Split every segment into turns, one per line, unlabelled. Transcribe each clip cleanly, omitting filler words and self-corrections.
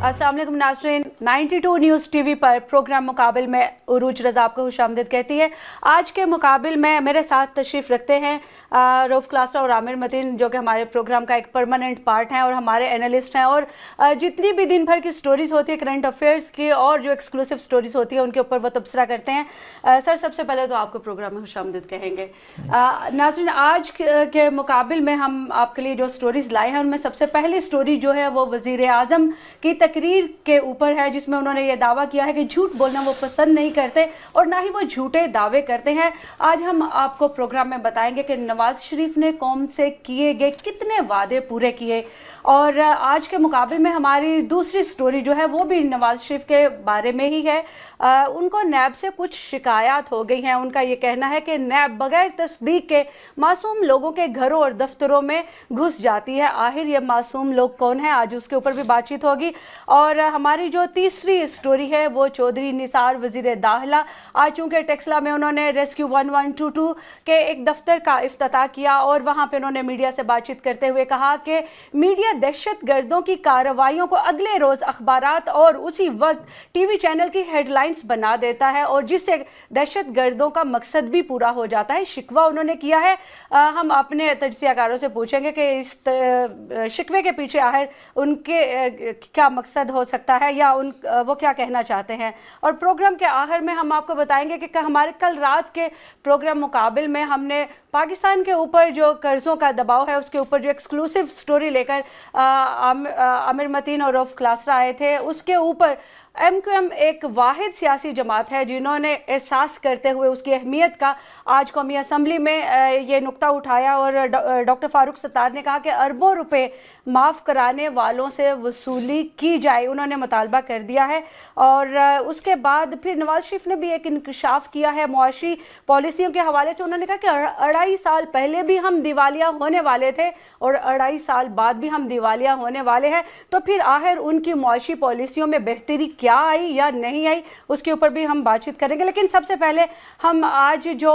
अस्सलाम वालेकुम नाज़रीन, 92 न्यूज़ टीवी पर प्रोग्राम मुकाबिल में उरूज रज़ा आपको खुशामदीद कहती है। आज के मुकाबिल में मेरे साथ तशरीफ़ रखते हैं रऊफ़ क्लासरा और आमिर मतीन, जो कि हमारे प्रोग्राम का एक परमानेंट पार्ट हैं और हमारे एनालिस्ट हैं। और जितनी भी दिन भर की स्टोरीज़ होती है करंट अफेयर्स की और जो एक्सक्लूसिव स्टोरीज़ होती है उनके ऊपर वो तबसरा करते हैं। सर, सबसे पहले तो आपको प्रोग्राम में खुशामदीद कहेंगे। नाज़रीन, आज के मुकाबिल में हम आपके लिए जो स्टोरीज़ लाए हैं उनमें सबसे पहली स्टोरी जो है वो वज़ीर आज़म की तकरीर के ऊपर है, जिसमें उन्होंने ये दावा किया है कि झूठ बोलना वो पसंद नहीं करते और ना ही वो झूठे दावे करते हैं। आज हम आपको प्रोग्राम में बताएंगे कि नवाज शरीफ ने कौम से किए गए कितने वादे पूरे किए। और आज के मुकाबले में हमारी दूसरी स्टोरी जो है वो भी नवाज शरीफ के बारे में ही है। उनको नैब से कुछ शिकायत हो गई हैं। उनका ये कहना है कि नैब बगैर तस्दीक के मासूम लोगों के घरों और दफ्तरों में घुस जाती है। आखिर ये मासूम लोग कौन है, आज उसके ऊपर भी बातचीत होगी। और हमारी जो तीसरी स्टोरी है वो चौधरी निसार वजीर दाखिला, आज चूँकि टेक्सला में उन्होंने रेस्क्यू 1122 के एक दफ्तर का इफ्तिताह किया और वहाँ पर उन्होंने मीडिया से बातचीत करते हुए कहा कि मीडिया दहशत गर्दों की कार्रवाइयों को अगले रोज़ अखबारात और उसी वक्त टीवी चैनल की हेडलाइंस बना देता है और जिससे दहशत गर्दों का मकसद भी पूरा हो जाता है। शिकवा उन्होंने किया है। हम अपने तजज़ियाकारों से पूछेंगे कि इस शिकवे के पीछे आखिर उनके क्या मकसद हो सकता है या वो क्या कहना चाहते हैं। और प्रोग्राम के आखिर में हम आपको बताएंगे कि हमारे कल रात के प्रोग्राम मुकाबिल में हमने पाकिस्तान के ऊपर जो कर्ज़ों का दबाव है उसके ऊपर जो एक्सक्लूसिव स्टोरी लेकर आमिर मतीन और रऊफ़ क्लासरा आए थे, उसके ऊपर MQM एक वाहिद सियासी जमात है जिन्होंने एहसास करते हुए उसकी अहमियत का आज कौमी असम्बली में ये नुक्ता उठाया और डॉक्टर फारूक सत्तार ने कहा कि अरबों रुपए माफ़ कराने वालों से वसूली की जाए, उन्होंने मुतालबा कर दिया है। और उसके बाद फिर नवाज शरीफ ने भी एक इंकशाफ किया है मुआशी पॉलिसियों के हवाले से। उन्होंने कहा कि 2.5 साल पहले भी हम दिवालिया होने वाले थे और 2.5 साल बाद भी हम दिवालिया होने वाले हैं, तो फिर आखिर उनकी मुआशी पॉलिसियों में बेहतरी क्या आई या नहीं आई, उसके ऊपर भी हम बातचीत करेंगे। लेकिन सबसे पहले हम आज जो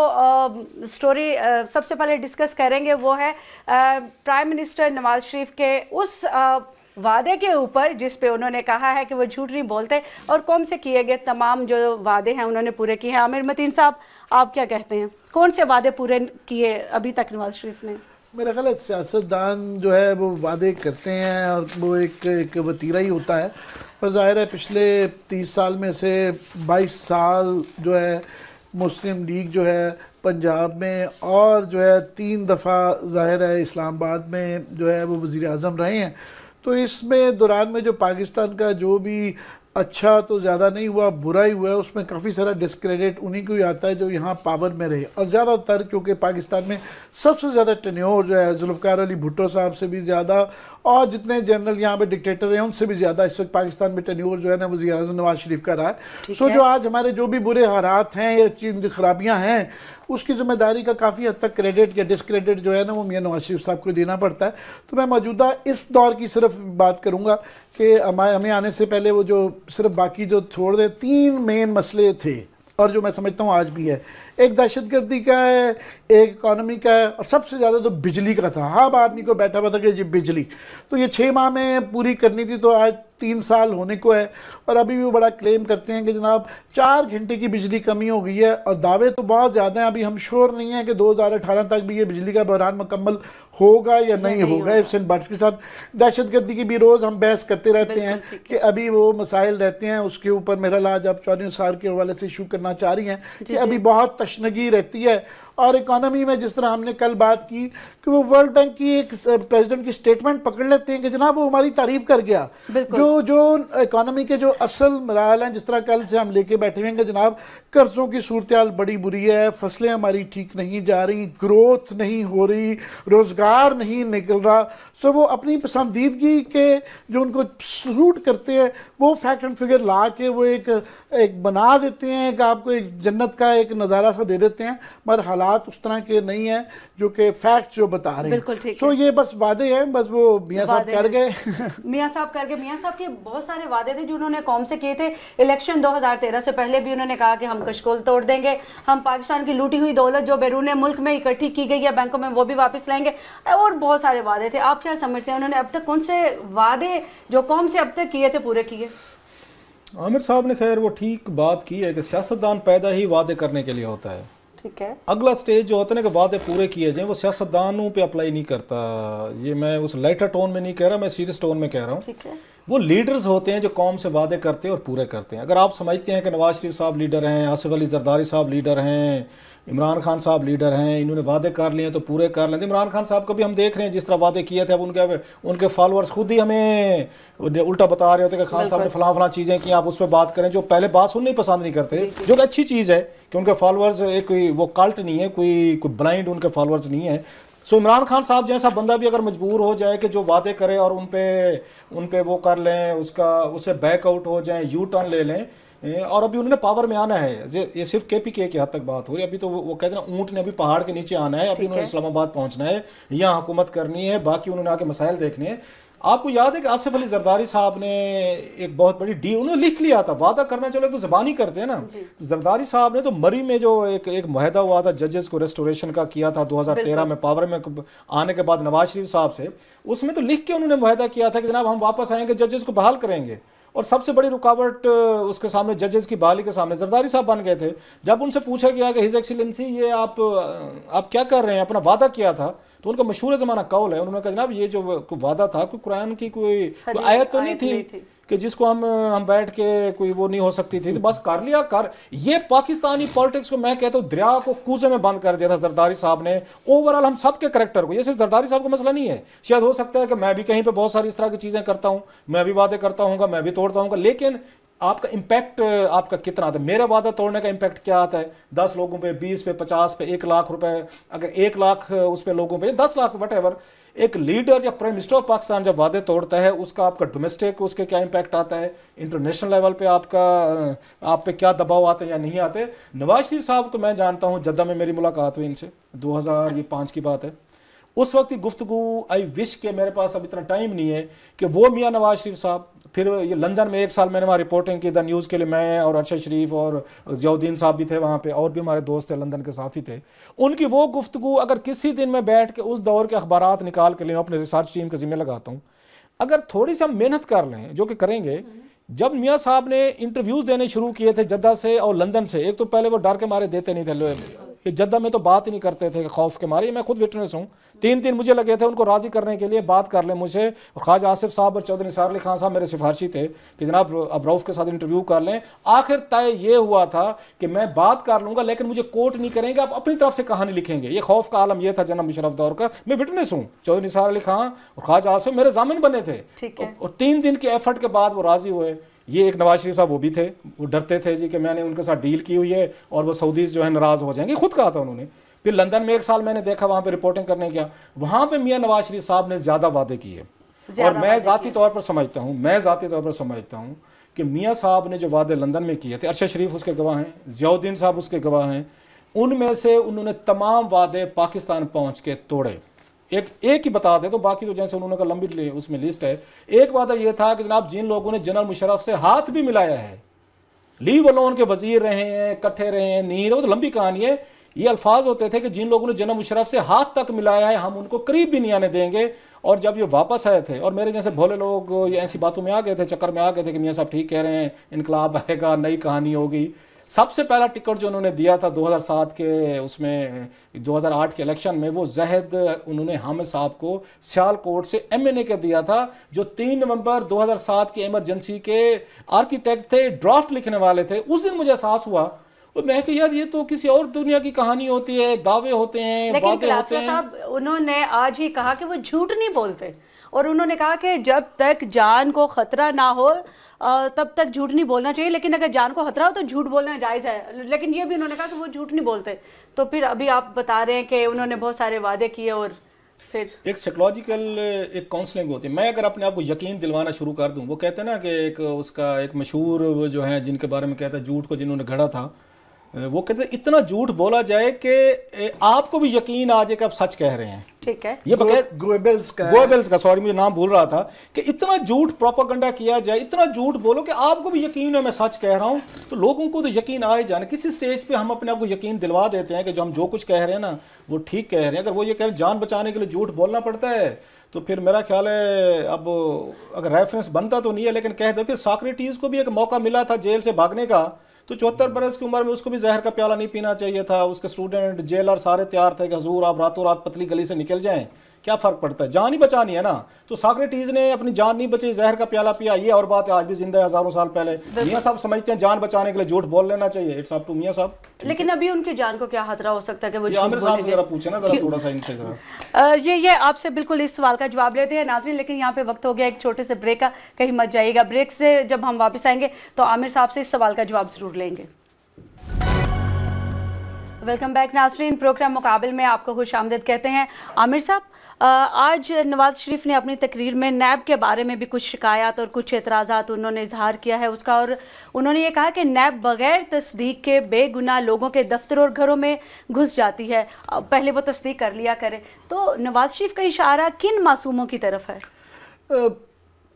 स्टोरी सबसे पहले डिस्कस करेंगे वो है प्राइम मिनिस्टर नवाज शरीफ के उस वादे के ऊपर जिस पे उन्होंने कहा है कि वो झूठ नहीं बोलते और कौम से किए गए तमाम जो वादे हैं उन्होंने पूरे किए हैं। आमिर मतीन साहब, आप क्या कहते हैं, कौन से वादे पूरे किए अभी तक नवाज शरीफ ने?
मेरा ख्याल है सियासतदान जो है वो वादे करते हैं और वो एक वतीरा ही होता है, पर ज़ाहिर है पिछले 30 साल में से 22 साल जो है मुस्लिम लीग जो है पंजाब में और जो है 3 दफ़ा ज़ाहिर है इस्लामाबाद में जो है वो वज़ीर आज़म रहे हैं। तो इसमें दौरान में जो पाकिस्तान का जो भी अच्छा तो ज़्यादा नहीं हुआ, बुरा ही हुआ है, उसमें काफ़ी सारा डिस्क्रेडिट उन्हीं को ही आता है जो यहाँ पावर में रहे। और ज़्यादातर क्योंकि पाकिस्तान में सबसे ज़्यादा टेन्योर जो है जुल्फ़िकार अली भुट्टो साहब से भी ज़्यादा और जितने जनरल यहाँ पे डिक्टेटर हैं उनसे भी ज़्यादा इस वक्त पाकिस्तान में टेन्योर जो है ना वज़ीर आज़म नवाज शरीफ का रहा है। सो जो आज हमारे जो भी बुरे हालात हैं या चीज़ खराबियाँ हैं उसकी ज़िम्मेदारी का काफ़ी हद तक क्रेडिट या डिस्क्रेडिट जो है ना वो मियां नवाज शरीफ साहब को देना पड़ता है। तो मैं मौजूदा इस दौर की सिर्फ बात करूँगा कि हमें आने से पहले वो जो सिर्फ बाकी जो छोड़ दे 3 मेन मसले थे और जो मैं समझता हूँ आज भी है। एक दहशतगर्दी का है, एक इकॉनमी का है और सबसे ज़्यादा तो बिजली का था। हर आदमी को बैठा हुआ था कि जी बिजली तो ये 6 माह में पूरी करनी थी, तो आज 3 साल होने को है और अभी भी वो बड़ा क्लेम करते हैं कि जनाब 4 घंटे की बिजली कमी हो गई है। और दावे तो बहुत ज़्यादा हैं, अभी हम श्योर नहीं है कि 2018 तक भी ये बिजली का बहरान मुकम्मल होगा या नहीं होगा। इफ्स एंड बट्स के साथ दहशतगर्दी की भी रोज़ हम बहस करते रहते हैं कि अभी वो मसाइल रहते हैं उसके ऊपर। मेरा आज आप चौधरी निसार के हवाले से इशू करना चाह रही हैं कि अभी बहुत तशनगी रहती है। और इकोनॉमी में जिस तरह हमने कल बात की कि वो वर्ल्ड बैंक की एक प्रेसिडेंट की स्टेटमेंट पकड़ लेते हैं कि जनाब वो हमारी तारीफ कर गया। जो इकोनॉमी के जो असल मराहल हैं, जिस तरह कल से हम लेके बैठे हुए हैं कि जनाब कर्जों की सूरत हाल बड़ी बुरी है, फसलें हमारी ठीक नहीं जा रही, ग्रोथ नहीं हो रही, रोज़गार नहीं निकल रहा। सो वो अपनी पसंदीदगी के जो उनको सूट करते हैं वो फैक्ट एंड फिगर ला के वो एक बना देते हैं कि आपको एक जन्नत का एक नज़ारा सा दे देते हैं, मगर हालात उस तरह के नहीं है जो कि फैक्ट जो बता रहे हैं। सो ये बस वादे हैं, बस वो मियाँ साहब कर गए।
मियाँ साहब कर गए। मियाँ साहब के बहुत सारे वादे थे जो उन्होंने कौम से किए थे। इलेक्शन 2013 से पहले भी उन्होंने कहा कि हम कशकोल तोड़ देंगे, हम पाकिस्तान की लूटी हुई दौलत जो बैरून मुल्क में इकट्ठी की गई है बैंकों में वो भी वापस लाएंगे, और बहुत सारे वादे थे। आप क्या समझते हैं उन्होंने अब तक कौन से वादे जो कौम से अब तक किए थे पूरे किए?
आमिर साहब ने खैर वो ठीक बात की है कि सियासतदान पैदा ही वादे करने के लिए होता है।
ठीक है,
अगला स्टेज जो होता है ना कि वादे पूरे किए जाएं, वो सियासतदानों पे अप्लाई नहीं करता। ये मैं उस लाइटर टोन में नहीं कह रहा, मैं सीरियस टोन में कह रहा हूँ।
ठीक है,
वो लीडर्स होते हैं जो कौम से वादे करते हैं और पूरे करते हैं। अगर आप समझते हैं कि नवाज शरीफ साहब लीडर हैं, आसिफ अली जरदारी साहब लीडर हैं, इमरान खान साहब लीडर हैं, इन्होंने वादे कर लिए तो पूरे कर लेंगे। इमरान खान साहब को भी हम देख रहे हैं जिस तरह वादे किए थे, अब उनके फॉलोअर्स खुद ही हमें उल्टा बता रहे होते कि खान साहब ने फलां चीज़ें की, आप उस पर बात करें। जो पहले बात सुननी पसंद नहीं करते, जो कि अच्छी चीज़ है कि उनके फॉलोअर्स एक वो कल्ट नहीं है, कोई ब्लाइंड उनके फॉलोअर्स नहीं है। सो इमरान खान साहब जैसा बंदा भी अगर मजबूर हो जाए कि जो वादे करे और उन पे वो कर लें, उससे बैकआउट हो जाएं, यू टर्न ले लें, और अभी उन्होंने पावर में आना है। ये सिर्फ केपीके की हद तक बात हो रही है। अभी तो वो कहते हैं ऊंट ने अभी पहाड़ के नीचे आना है, अभी उन्होंने इस्लामाबाद पहुंचना है, यहाँ हुकूमत करनी है, बाकी उन्होंने आके मसाइल देखने हैं। आपको याद है कि आसिफ अली जरदारी साहब ने एक बहुत बड़ी डील उन्होंने लिख लिया था, वादा करना चलो तो जबानी करते हैं ना। तो जरदारी साहब ने तो मरी में जो एक मुआहदा हुआ था जजेस को रेस्टोरेशन का किया था 2013 में पावर में आने के बाद नवाज शरीफ साहब से, उसमें तो लिख के उन्होंने मुआहदा किया था कि जनाब हम वापस आएंगे, जजेस को बहाल करेंगे। और सबसे बड़ी रुकावट उसके सामने जजेस की बहाली के सामने जरदारी साहब बन गए थे। जब उनसे पूछा गया कि हिज एक्सीलेंसी ये आप क्या कर रहे हैं, अपना वादा किया था, तो उनका मशहूर ज़माना कौल है, उन्होंने कहा जनाब ये जो वादा था कोई कुरान की कोई आयत तो नहीं थी कि जिसको हम बैठ के कोई वो नहीं हो सकती थी, तो बस कर लिया कर। ये पाकिस्तानी पॉलिटिक्स को मैं कहता हूँ दरिया को कूजे में बंद कर दिया था जरदारी साहब ने। ओवरऑल हम सब के करेक्टर को, ये सिर्फ जरदारी साहब का मसला नहीं है। शायद हो सकता है कि मैं भी कहीं पे बहुत सारी इस तरह की चीज़ें करता हूँ, मैं भी वादे करता हूँ, मैं भी तोड़ता हूँ, लेकिन आपका इम्पैक्ट आपका कितना आता है। मेरा वादा तोड़ने का इम्पैक्ट क्या आता है? 10 लोगों पे, 20 पे, 50 पे, 1 लाख रुपए, अगर 1 लाख उस पे लोगों पे, 10 लाख वट एवर। एक लीडर या प्राइम मिनिस्टर ऑफ पाकिस्तान जब वादे तोड़ता है, उसका आपका डोमेस्टिक उसके क्या इम्पैक्ट आता है, इंटरनेशनल लेवल पे आप पे क्या दबाव आते हैं या नहीं आते। नवाज शरीफ साहब को मैं जानता हूँ, जद्दा में मेरी मुलाकात हुई इनसे 2005 की बात है। उस वक्त की गुफ्तगू, आई विश के मेरे पास अब इतना टाइम नहीं है कि वो मियाँ नवाज शरीफ साहब, फिर ये लंदन में 1 साल मैंने वहाँ रिपोर्टिंग की द न्यूज़ के लिए, मैं और अरशद शरीफ और जियाउद्दीन साहब भी थे वहाँ पे, और भी हमारे दोस्त थे लंदन के साथी थे। उनकी वो गुफ्तगू अगर किसी दिन मैं बैठ के उस दौर के अखबारात निकाल के लें, अपने रिसर्च टीम के जिम्मे लगाता हूँ, अगर थोड़ी सी हम मेहनत कर लें, जो कि करेंगे। जब मियाँ साहब ने इंटरव्यूज़ देने शुरू किए थे जद्दा से और लंदन से, एक तो पहले वो डर के मारे देते नहीं थे, कि जद्दा में तो बात ही नहीं करते थे खौफ के मारे। मैं खुद विटनेस हूँ, 3 दिन मुझे लगे थे उनको राजी करने के लिए, बात कर ले मुझे। और ख्वाजा आसिफ साहब और चौधरी निसार अली खान साहब मेरे सिफारशी थे कि जनाब अब रऊफ के साथ इंटरव्यू कर लें। आखिर तय ये हुआ था कि मैं बात कर लूँगा लेकिन मुझे कोर्ट नहीं करेंगे, आप अपनी तरफ से कहानी लिखेंगे। ये खौफ का आलम ये था जनाब मुशर्रफ दौर का। मैं विटनेस हूँ, चौधरी निसार अली खान और ख्वाजा आसिफ मेरे जामिन बने थे, और 3 दिन के एफर्ट के बाद वो राजी हुए। ये एक नवाज शरीफ साहब वो भी थे, वो डरते थे जी कि मैंने उनके साथ डील की हुई है और वो सऊदीज जो है नाराज़ हो जाएंगे, खुद कहा था उन्होंने। फिर लंदन में 1 साल मैंने देखा वहाँ पे रिपोर्टिंग करने गया, वहाँ पे मियाँ नवाज शरीफ साहब ने ज़्यादा वादे किए। और मैं ज़ाती तौर पर समझता हूँ कि मियाँ साहब ने जो वादे लंदन में किए थे, अरशद शरीफ उसके गवाह हैं, जियाउद्दीन साहब उसके गवाह हैं, उनमें से उन्होंने तमाम वादे पाकिस्तान पहुँच के तोड़े। एक ही बता दे तो बाकी तो जैसे उन्होंने कहा लंबी उसमें लिस्ट है। एक वादा ये था कि जनाब जिन लोगों ने जनरल मुशर्रफ से हाथ भी मिलाया है, लीव अलोन के वजीर रहे हैं, इकट्ठे रहे हैं, नहीं रहे, वो तो लंबी कहानी है। ये अल्फाज होते थे कि जिन लोगों ने जनरल मुशर्रफ से हाथ तक मिलाया है हम उनको करीब भी नहीं आने देंगे। और जब ये वापस आए थे और मेरे जैसे भोले लोग ये ऐसी बातों में आ गए थे, चक्कर में आ गए थे कि मियाँ साहब ठीक कह रहे हैं, इनकलाब आएगा, नई कहानी होगी। सबसे पहला टिकट जो उन्होंने दिया था 2007 के उसमें 2008 के इलेक्शन में, वो जहद उन्होंने हामिद साहब को सियालकोट से MNA के दिया था, जो 3 नवंबर 2007 की इमरजेंसी के आर्किटेक्ट थे, ड्राफ्ट लिखने वाले थे। उस दिन मुझे एहसास हुआ और मैं कि यार ये तो किसी और दुनिया की कहानी होती है, दावे होते हैं, वादे होते हैं।
साहब उन्होंने आज ही कहा कि वो झूठ नहीं बोलते, और उन्होंने कहा कि जब तक जान को खतरा ना हो तब तक झूठ नहीं बोलना चाहिए, लेकिन अगर जान को खतरा हो तो झूठ बोलना जायज़ है। लेकिन ये भी उन्होंने कहा कि वो झूठ नहीं बोलते। तो फिर अभी आप बता रहे हैं कि उन्होंने बहुत सारे वादे किए और फिर
एक साइकोलॉजिकल एक काउंसलिंग होती है। मैं अगर अपने आप को यकीन दिलवाना शुरू कर दूं, वो कहते हैं ना कि एक उसका एक मशहूर वो जो है जिनके बारे में कहता है झूठ को जिन्होंने गढ़ा था, वो कहते हैं इतना झूठ बोला जाए कि आपको भी यकीन आ जाए कि आप सच कह रहे हैं।
ठीक है,
ये
गोएबल्स
का सॉरी मुझे नाम भूल रहा था, कि इतना झूठ प्रोपेगेंडा किया जाए, इतना झूठ बोलो कि आपको भी यकीन है मैं सच कह रहा हूं, तो लोगों को तो यकीन आ ही जाना। किसी स्टेज पे हम अपने आप को यकीन दिलवा देते हैं कि जो हम जो कुछ कह रहे हैं ना वो ठीक कह रहे हैं। अगर वो ये कह रहे हैं जान बचाने के लिए झूठ बोलना पड़ता है, तो फिर मेरा ख्याल है अब अगर रेफरेंस बनता तो नहीं है, लेकिन कह दो फिर सॉक्रेटिस को भी एक मौका मिला था जेल से भागने का, तो 74 बरस की उम्र में उसको भी जहर का प्याला नहीं पीना चाहिए था। उसके स्टूडेंट जेलर सारे तैयार थे कि हजूर आप रातों रात पतली गली से निकल जाएं, क्या फर्क पड़ता है, जान ही बचानी है ना। तो सॉक्रेटिस ने अपनी जान नहीं बची, जहर का प्याला पिया, ये और बात है, आज भी जिंदा है हजारों साल पहले। मियां साहब समझते हैं जान बचाने के लिए झूठ बोल लेना चाहिए, इट्स अप टू मियां साहब।
लेकिन अभी उनकी जान को क्या खतरा हो सकता है कि वो
आमिर साहब से जरा पूछे ना जरा थोड़ा सा इनसे जरा।
ये आपसे बिल्कुल इस सवाल का जवाब लेते हैं नाज़रीन, लेकिन यहाँ पे वक्त हो गया एक छोटे से ब्रेक का, कहीं मत जाइएगा। ब्रेक से जब हम वापस आएंगे तो आमिर साहब से इस सवाल का जवाब जरूर लेंगे। वेलकम बैक नाज़रीन, प्रोग्राम मुकाबिल में आपको खुश आमदीद कहते हैं। आमिर साहब, आज नवाज शरीफ ने अपनी तकरीर में नैब के बारे में भी कुछ शिकायत और कुछ एतराज़ात उन्होंने इजहार किया है उसका, और उन्होंने ये कहा कि नैब बगैर तस्दीक के बेगुनाह लोगों के दफ्तर और घरों में घुस जाती है, पहले वो तस्दीक कर लिया करे। तो नवाज शरीफ का इशारा किन मासूमों की तरफ है?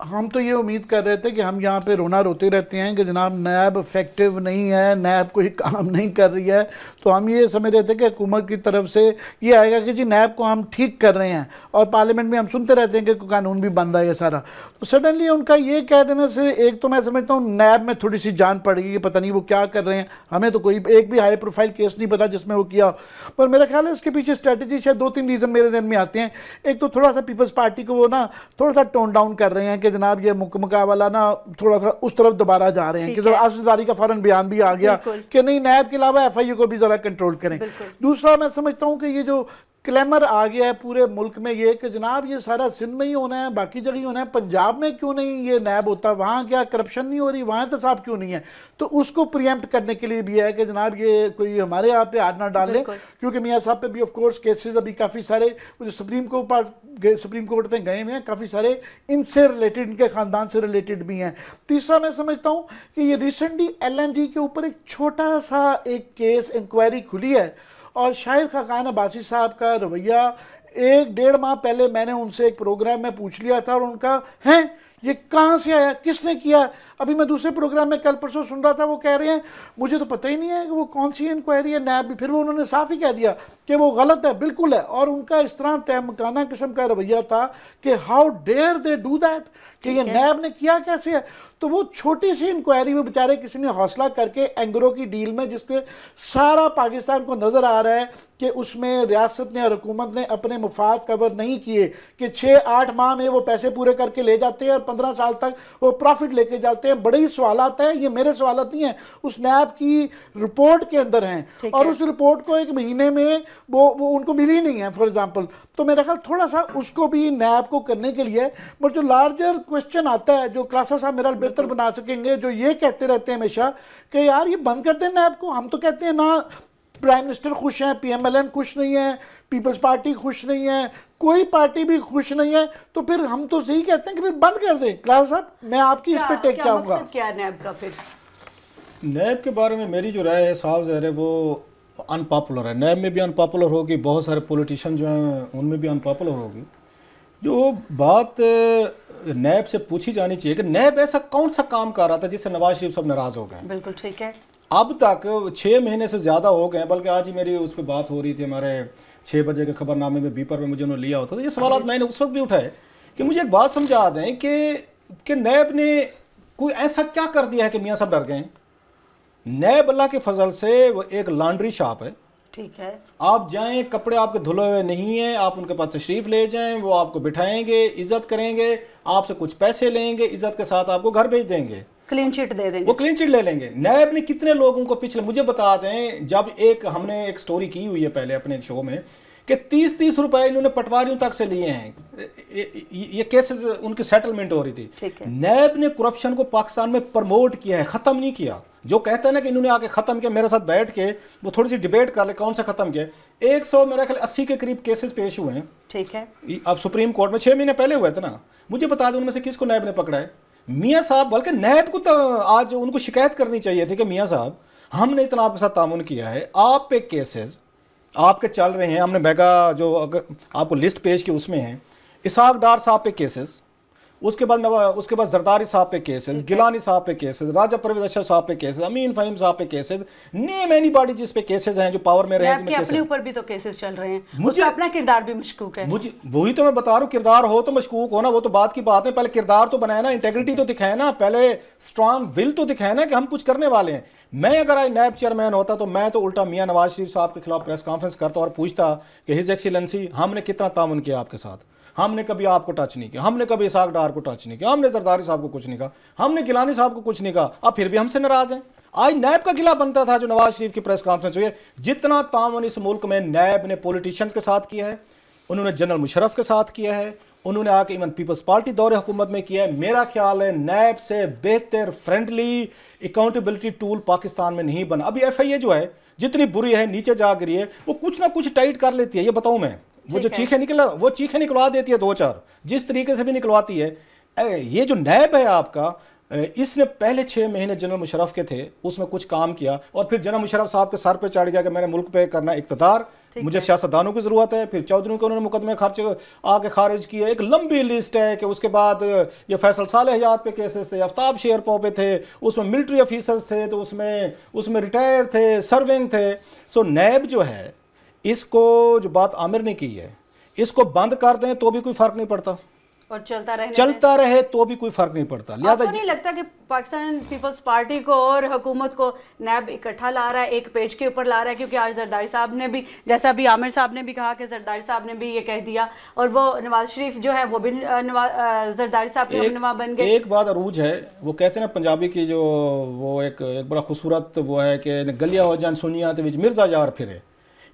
हम तो ये उम्मीद कर रहे थे कि हम यहाँ पे रोना रोते रहते हैं कि जनाब नैब इफेक्टिव नहीं है, नैब कोई काम नहीं कर रही है, तो हम ये समझ रहे थे कि हुकूमत की तरफ से ये आएगा कि जी नैब को हम ठीक कर रहे हैं, और पार्लियामेंट में हम सुनते रहते हैं कि कानून भी बन रहा है सारा। तो सडनली उनका ये कह देने से एक तो मैं समझता हूँ नैब में थोड़ी सी जान पड़ेगी कि पता नहीं वो क्या कर रहे हैं, हमें तो कोई एक भी हाई प्रोफाइल केस नहीं पता जिसमें वो किया। पर मेरा ख्याल है उसके पीछे स्ट्रेटजी शायद 2-3 रीज़न मेरे जहन में आते हैं। एक तो थोड़ा सा पीपल्स पार्टी को वो ना थोड़ा सा टोन डाउन कर रहे हैं कि जनाब ये मुकाबला ना थोड़ा सा उस तरफ दोबारा जा रहे हैं कि जरा आसिफजारी का फौरन बयान भी आ गया कि नहीं नैब के अलावा एफआईयू को भी जरा कंट्रोल करें। दूसरा मैं समझता हूं कि ये जो क्लेमर आ गया है पूरे मुल्क में ये कि जनाब ये सारा सिंध में ही होना है, बाकी जगह ही होना है, पंजाब में क्यों नहीं ये नैब होता, वहाँ क्या करप्शन नहीं हो रही, वहाँ एहतसाब क्यों नहीं है, तो उसको प्रिएम्प्ट करने के लिए भी है कि जनाब ये कोई हमारे यहाँ पे हाथ ना डाल ले, क्योंकि मियाँ साहब पे भी ऑफ कोर्स केसेस अभी काफ़ी सारे जो सुप्रीम कोर्ट पे गए हुए हैं, काफ़ी सारे इनसे रिलेटेड, इनके ख़ानदान से रिलेटेड भी हैं। तीसरा मैं समझता हूँ कि ये रिसेंटली LNG के ऊपर एक छोटा सा एक केस इंक्वायरी खुली है, और शाहिद खाकान अब्बासी साहब का रवैया 1-1.5 माह पहले मैंने उनसे एक प्रोग्राम में पूछ लिया था, और उनका है ये कहाँ से आया, किसने किया। अभी मैं दूसरे प्रोग्राम में कल परसों सुन रहा था, वो कह रहे हैं मुझे तो पता ही नहीं है कि वो कौन सी इंक्वायरी है नैब भी, फिर वो उन्होंने साफ ही कह दिया कि वो गलत है, बिल्कुल है। और उनका इस तरह तहमकाना किस्म का रवैया था कि how dare they do that, कि ये नैब ने किया कैसे है। तो वो छोटी सी इंक्वायरी में बेचारे किसी ने हौसला करके एंग्रो की डील में, जिसके सारा पाकिस्तान को नज़र आ रहा है कि उसमें रियासत ने और हुकूमत ने अपने मुफाद कवर नहीं किए, कि 6-8 माह में वो पैसे पूरे करके ले जाते हैं और 15 साल तक वो प्रॉफिट लेके जाते हैं। बड़े ही सवालात हैं, ये मेरे सवालात नहीं हैं, उस नैब की रिपोर्ट के अंदर हैं, और उस रिपोर्ट को 1 महीने में वो उनको मिली नहीं है फॉर एग्जांपल। तो मेरा ख्याल थोड़ा सा उसको भी नैब को करने के लिए, पर जो लार्जर क्वेश्चन आता है जो क्लासा साहब मेरा बेहतर बना सकेंगे, जो ये कहते रहते हैं हमेशा कि यार ये बंद कर दें नैब को, हम तो कहते हैं ना प्राइम मिनिस्टर खुश हैं, PMLN खुश नहीं है, पीपल्स पार्टी खुश नहीं है, कोई पार्टी भी खुश नहीं है, तो फिर हम तो यही कहते हैं कि फिर बंद कर दें। क्लास साहब मैं आपकी इस पे टेक चाहूंगा।
क्या नैब का फिर?
नैब के बारे में मेरी जो राय है साफ ज़ाहिर है वो अनपॉपुलर है, नैब में भी अनपॉपुलर होगी, बहुत सारे पॉलिटिशियन जो हैं उनमें भी अनपॉपुलर होगी। जो बात नैब से पूछी जानी चाहिए कि नैब ऐसा कौन सा काम कर रहा था जिससे नवाज शरीफ सब नाराज हो गए।
बिल्कुल ठीक है,
अब तक 6 महीने से ज़्यादा हो गए, बल्कि आज ही मेरी उस पर बात हो रही थी हमारे 6 बजे के खबरनामे में बीपर में, मुझे उन्होंने लिया होता। तो ये सवाल मैंने उस वक्त भी उठाए कि मुझे एक बात समझा दें कि नैब ने कोई ऐसा क्या कर दिया है कि मियाँ साहब डर गए। नैब अल्लाह के फजल से वो एक लॉन्ड्री शॉप है,
ठीक है,
आप जाएं, कपड़े आपके धुले हुए नहीं हैं, आप उनके पास तशरीफ़ ले जाएं, वो आपको बिठाएंगे, इज्जत करेंगे, आपसे कुछ पैसे लेंगे, इज्जत के साथ आपको घर भेज देंगे,
क्लीन चिट दे देंगे,
वो क्लीन चिट ले लेंगे। नैब ने कितने लोगों को पिछले, मुझे बता दें, जब हमने एक स्टोरी की हुई है पहले अपने एक शो में कि 30-30 रुपए इन्होंने पटवारियों तक से लिए हैं, ये केसेस उनकी सेटलमेंट हो रही थी। नैब ने करप्शन को पाकिस्तान में प्रमोट किया है, ख़त्म नहीं किया। जो कहते हैं ना कि इन्होंने आके ख़त्म किया, मेरे साथ बैठ के वो थोड़ी सी डिबेट कर ले कौन सा ख़त्म किया। 100 मेरा ख्याल 80 के करीब केसेस पेश हुए हैं, ठीक है, अब सुप्रीम कोर्ट में 6 महीने पहले हुए थे ना। मुझे बता दें उनमें से किसको नैब ने पकड़ा है? मियाँ साहब, बल्कि नैब को तो आज उनको शिकायत करनी चाहिए थी कि मियाँ साहब हमने इतना आपके साथ तामुन किया है, आप पे केसेस आपके चल रहे हैं, हमने मेगा जो आपको लिस्ट पेश की उसमें है इसहाक डार साहब पे केसेस, उसके बाद जरदारी साहब पे केसेस, गिलानी साहब पे केसेस, राजा परवेज अशरफ साहब पे केसेस, अमीन फहीम साहब पे केसेस, नेम एनीबॉडी जिस पे केसेस हैं जो पावर में रहे हैं,
अपने ऊपर भी तो केसेस चल रहे हैं, मुझे अपना किरदार भी मशकूक है।
मुझे वही तो मैं बता रहा हूँ, किरदार हो तो मशकूक हो ना, वो तो बात की बात है, पहले किरदार तो बनाए ना, इंटेग्रिटी तो दिखाए ना, पहले स्ट्रांग विल तो दिखाए ना कि हम कुछ करने वाले हैं। मैं अगर आज नैब चेयरमैन होता तो मैं तो उल्टा मियां नवाज शरीफ साहब के खिलाफ प्रेस कॉन्फ्रेंस करता और पूछता कि हिज एक्सीलेंसी हमने कितना तामुन किया आपके साथ, हमने कभी आपको टच नहीं किया, हमने कभी इसहाक डार को टच नहीं किया, हमने जरदारी साहब को कुछ नहीं कहा, हमने गिलानी साहब को कुछ नहीं कहा, अब फिर भी हमसे नाराज हैं। आज नैब का गिला बनता था जो नवाज शरीफ की प्रेस कॉन्फ्रेंस हुई है। जितना तामुन इस मुल्क में नैब ने पॉलिटिशियंस के साथ किया है, उन्होंने जनरल मुशर्रफ के साथ किया है, उन्होंने आके इवन पीपल्स पार्टी दौरे हुकूमत में किया है। मेरा ख्याल है नैब से बेहतर फ्रेंडली अकाउंटेबिलिटी टूल पाकिस्तान में नहीं बना। अभी FIA जो है जितनी बुरी है, नीचे जा गिरी है, वो कुछ ना कुछ टाइट कर लेती है, ये बताऊं मैं, वो जो चीखें निकलवा देती है 2-4, जिस तरीके से भी निकलवाती है। ये जो नैब है आपका, इसने पहले 6 महीने जनरल मुशर्रफ के थे, उसमें कुछ काम किया और फिर जनरल मुशर्रफ साहब के सर पे चढ़ गया कि मैंने मुल्क पे करना इक़्तिदार, मुझे सियासतदानों की जरूरत है। फिर चौधरी को उन्होंने मुकदमे खर्च आके खारिज किया। एक लंबी लिस्ट है कि उसके बाद ये फैसल सालेह हयात पे केसेस थे, आफ्ताब शेरपो पे थे, उसमें मिलिट्री ऑफिसर्स थे, तो उसमें रिटायर थे, सर्विंग थे। सो नैब जो है, इसको जो बात आमिर ने की है, इसको बंद कर दें तो भी कोई फर्क नहीं पड़ता
और चलता रहे तो भी कोई फर्क नहीं पड़ता।
लिहाजा
नहीं लगता कि पाकिस्तान पीपल्स पार्टी को और हुकूमत को नैब इकट्ठा ला रहा है, एक पेज के ऊपर ला रहा है? क्योंकि आज जरदारी साहब ने भी, जैसा अभी आमिर साहब ने भी कहा कि जरदारी साहब ने भी ये कह दिया, और वो नवाज शरीफ जो है वो भी जरदारी साहब के हमनुमा बन गए।
एक बात अरूज है, वो कहते हैं ना पंजाबी की जो वो एक बड़ा खूबसूरत वो है कि गलिया हो जान सुनिया तो विच मिर्जा यार फिरे।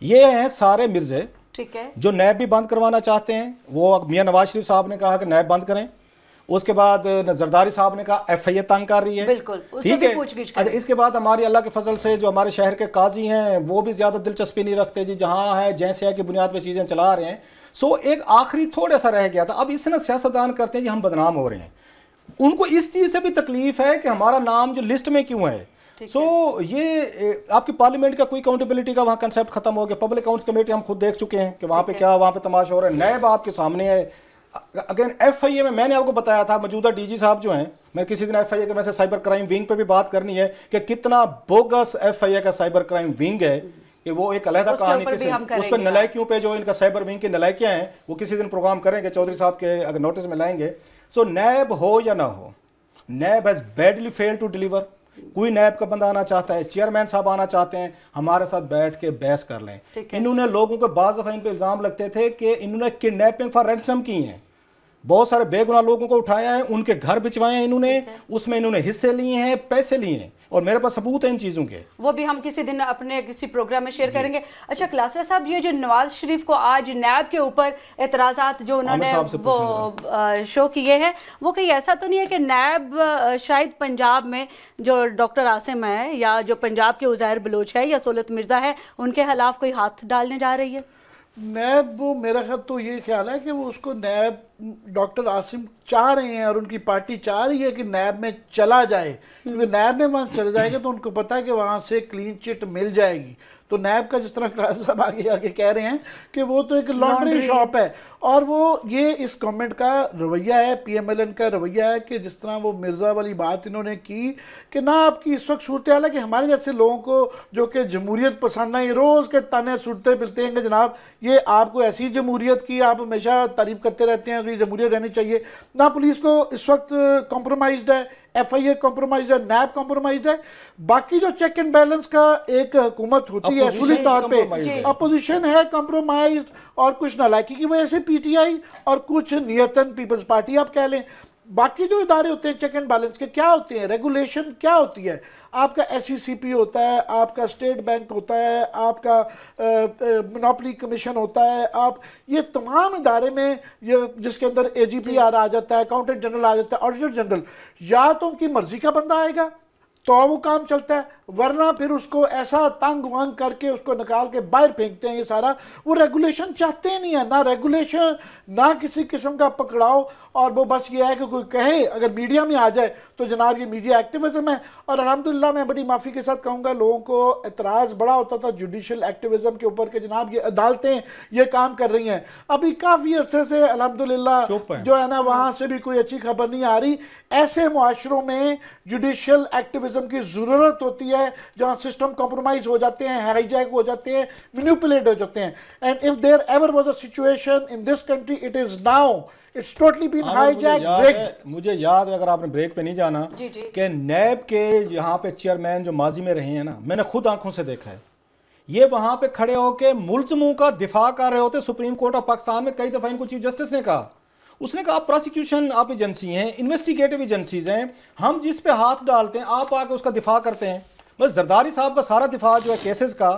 ये हैं सारे मिर्जे,
ठीक है,
जो नैब भी बंद करवाना चाहते हैं। वो मियां नवाज शरीफ साहब ने कहा कि नैब बंद करें, उसके बाद जरदारी साहब ने कहा FIA तंग कर रही है,
बिल्कुल,
ठीक है। इसके बाद हमारी अल्लाह के फजल से जो हमारे शहर के काजी हैं वो भी ज्यादा दिलचस्पी नहीं रखते जी, जहां है जैसे है कि बुनियाद पे चीजें चला रहे हैं। सो एक आखिरी थोड़ा सा रह गया था। अब इससे ना सियासतदान करते हैं जी हम बदनाम हो रहे हैं, उनको इस चीज से भी तकलीफ है कि हमारा नाम जो लिस्ट में क्यों है। ये आपकी पार्लियामेंट का कोई अकाउंटेबिलिटी का वहाँ कंसेप्ट खत्म हो गया। पब्लिक अकाउंट्स कमेटी हम खुद देख चुके हैं कि वहाँ पे क्या, वहाँ पे तमाशा हो रहा है। नैब आपके सामने है। अगेन FIA में मैंने आपको बताया था, मौजूदा DG साहब जो हैं, मैं किसी दिन FIA के वैसे साइबर क्राइम विंग पे भी बात करनी है कि कितना बोगस FIA का साइबर क्राइम विंग है, कि वो एक अलहदा कहानी उस पर नलायकियों पे जो इनका साइबर विंग की नलायकियाँ हैं वो किसी दिन प्रोग्राम करेंगे, चौधरी साहब के अगर नोटिस में लाएंगे। सो नैब हो या ना हो, NAB has badly fail to deliver. कोई नैब का बंदा आना चाहता है, चेयरमैन साहब आना चाहते हैं, हमारे साथ बैठ के बहस कर लें। इन्होंने लोगों को बाज़ दफ़ा इन पे इल्ज़ाम लगते थे कि इन्होंने किडनैपिंग फॉर रैंसम की हैं, बहुत सारे बेगुनाह लोगों को उठाया है, उनके घर बिचवाए हैं इन्होंने, उसमें इन्होंने हिस्से लिए हैं, पैसे लिए हैं, और मेरे पास सबूत है इन चीज़ों के। वो
भी हम किसी दिन अपने किसी प्रोग्राम में शेयर करेंगे। अच्छा क्लासरा साहब, ये जो नवाज शरीफ को आज नैब के ऊपर एतराज़ात जो उन्होंने वो शो किए हैं, वो कहीं ऐसा तो नहीं है कि नैब शायद पंजाब में जो डॉक्टर आसिम है या जो पंजाब के उज़ैर बलोच है या सोलत मिर्ज़ा है, उनके खिलाफ कोई हाथ डालने जा रही है?
नैब, वो मेरा ख्याल तो ये ख्याल है कि वो उसको नैब डॉक्टर आसिम चाह रहे हैं और उनकी पार्टी चाह रही है कि नैब में चला जाए, क्योंकि नैब में वहाँ चले जाएगा तो उनको पता है कि वहाँ से क्लीन चिट मिल जाएगी। तो नैब का जिस तरह क्लास साहब आगे आगे कह रहे हैं कि वो तो एक लॉन्ड्री शॉप है, और वो ये इस गवर्नमेंट का रवैया है, PMLN का रवैया है कि जिस तरह वो मिर्ज़ा वाली बात इन्होंने की कि ना आपकी इस वक्त सूरत हाल है कि हमारे जैसे लोगों को जो कि जमहूरियत पसंद नहीं, रोज़ के ताने सुनते फिरते हैं कि जनाब ये आपको ऐसी जमहूरियत की आप हमेशा तारीफ करते रहते हैं, जमहूरियत रहनी चाहिए ना। पुलिस को इस वक्त कॉम्प्रोमाइज्ड है, FIA कॉम्प्रोमाइज है, नैब कॉम्प्रोमाइज है, बाकी जो चेक एंड बैलेंस का एक हुकूमत होती है असूली तौर पे, अपोजिशन है कॉम्प्रोमाइज, और कुछ नालायकी की वजह से PTI और कुछ नियतन पीपल्स पार्टी आप कह लें। बाकी जो इदारे होते हैं चेक एंड बैलेंस के क्या होते हैं, रेगुलेशन क्या होती है, आपका SECP होता है, आपका स्टेट बैंक होता है, आपका मोनोपोली कमीशन होता है, आप ये तमाम इदारे में ये जिसके अंदर AGPR आ जाता है, अकाउंटेंट जनरल आ जाता है, ऑडिटर जनरल, या तो उनकी मर्जी का बंदा आएगा तो वो काम चलता है, वरना फिर उसको ऐसा तंग वंग करके उसको निकाल के बाहर फेंकते हैं। ये सारा वो रेगुलेशन चाहते ही नहीं है, ना रेगुलेशन ना किसी किस्म का पकड़ाओ, और वो बस ये है कि कोई कहे अगर मीडिया में आ जाए तो जनाब ये मीडिया एक्टिविज्म है। और अल्हम्दुलिल्लाह मैं बड़ी माफ़ी के साथ कहूँगा, लोगों को एतराज़ बड़ा होता था जुडिशल एक्टिविज्म के ऊपर कि जनाब ये अदालतें ये काम कर रही हैं। अभी काफ़ी अरसे से अल्हम्दुलिल्लाह जो है ना वहाँ से भी कोई अच्छी खबर नहीं आ रही। ऐसे मुआशरों में जुडिशल एक्टिविज्म की ज़रूरत होती है जहाँ सिस्टम कॉम्प्रोमाइज़ हो जाते हैं, हाईजैक हो जाते हैं, मैनिपुलेट हो जाते हैं। And if there ever was a situation in this country it is now, it's totally been hijack.
मुझे याद है, अगर आपने ब्रेक पे नहीं जाना, कि नैब के यहाँ पे चेयरमैन जो माजी में रहे हैं ना, मैंने खुद आंखों से देखा है, ये वहां पे खड़े होकर मुल्ज़िमों का दिफा कर रहे होते। सुप्रीम कोर्ट ऑफ पाकिस्तान में कई दफा इनको चीफ जस्टिस ने कहा, उसने कहा आप प्रोसिक्यूशन आप एजेंसी हैं, इन्वेस्टिगेटिव एजेंसीज हैं, हम जिस पे हाथ डालते हैं आप आके उसका दिफा करते हैं। बस जरदारी साहब का सारा दिफा जो है केसेस का,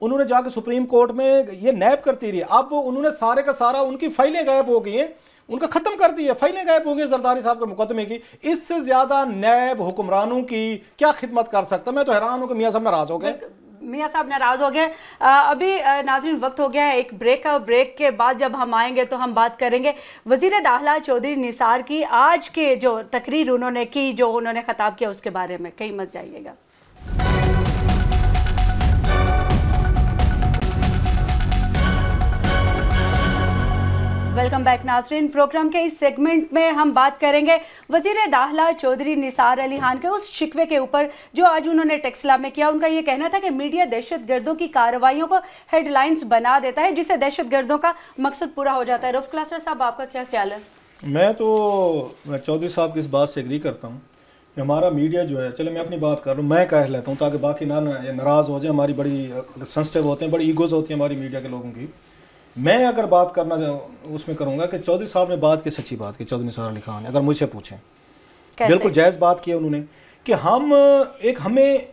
उन्होंने जाके सुप्रीम कोर्ट में ये नैब करती रही। अब उन्होंने सारे का सारा, उनकी फाइलें गायब हो गई हैं, उनका खत्म कर दिया, फाइलें गायब हो गई जरदारी साहब के मुकदमे की। इससे ज्यादा नैब हुक्मरानों की क्या खिदमत कर सकता? मैं तो हैरान हूं कि मियां साहब नाराज हो गए।
मियां साहब नाराज हो गए। अभी नाज़रीन वक्त हो गया है एक ब्रेक का। ब्रेक के बाद जब हम आएंगे तो हम बात करेंगे वज़ीर दाखिला चौधरी निसार की आज के जो तकरीर उन्होंने की, जो उन्होंने खिताब किया, उसके बारे में। कहीं मत जाइएगा। वेलकम बैक नाज़रीन। प्रोग्राम के इस सेगमेंट में हम बात करेंगे वज़ीर दाखिला चौधरी निसार अली खान के उस शिकवे के ऊपर जो आज उन्होंने टेक्सला में किया। उनका ये कहना था कि मीडिया दहशतगर्दों की कार्रवाइयों को हेडलाइंस बना देता है, जिससे दहशतगर्दों का मकसद पूरा हो जाता है। रऊफ क्लास्टर साहब, आपका क्या ख्याल है? मैं
चौधरी साहब की इस बात से एग्री करता हूँ। हमारा मीडिया जो है, चलो मैं अपनी बात कर रहा हूँ, मैं कह लेता हूँ ताकि बाकी ना नाराज़ हो जाए। हमारी बड़ी सेंसिटिव होते हैं, बड़ी ईगोज़ होती हैं हमारी मीडिया के लोगों की। मैं अगर बात करना उसमें करूंगा कि चौधरी साहब ने बात की, सच्ची बात की, चौधरी निसार अली खान ने, अगर मुझसे पूछें, बिल्कुल जायज़ बात की उन्होंने कि हमें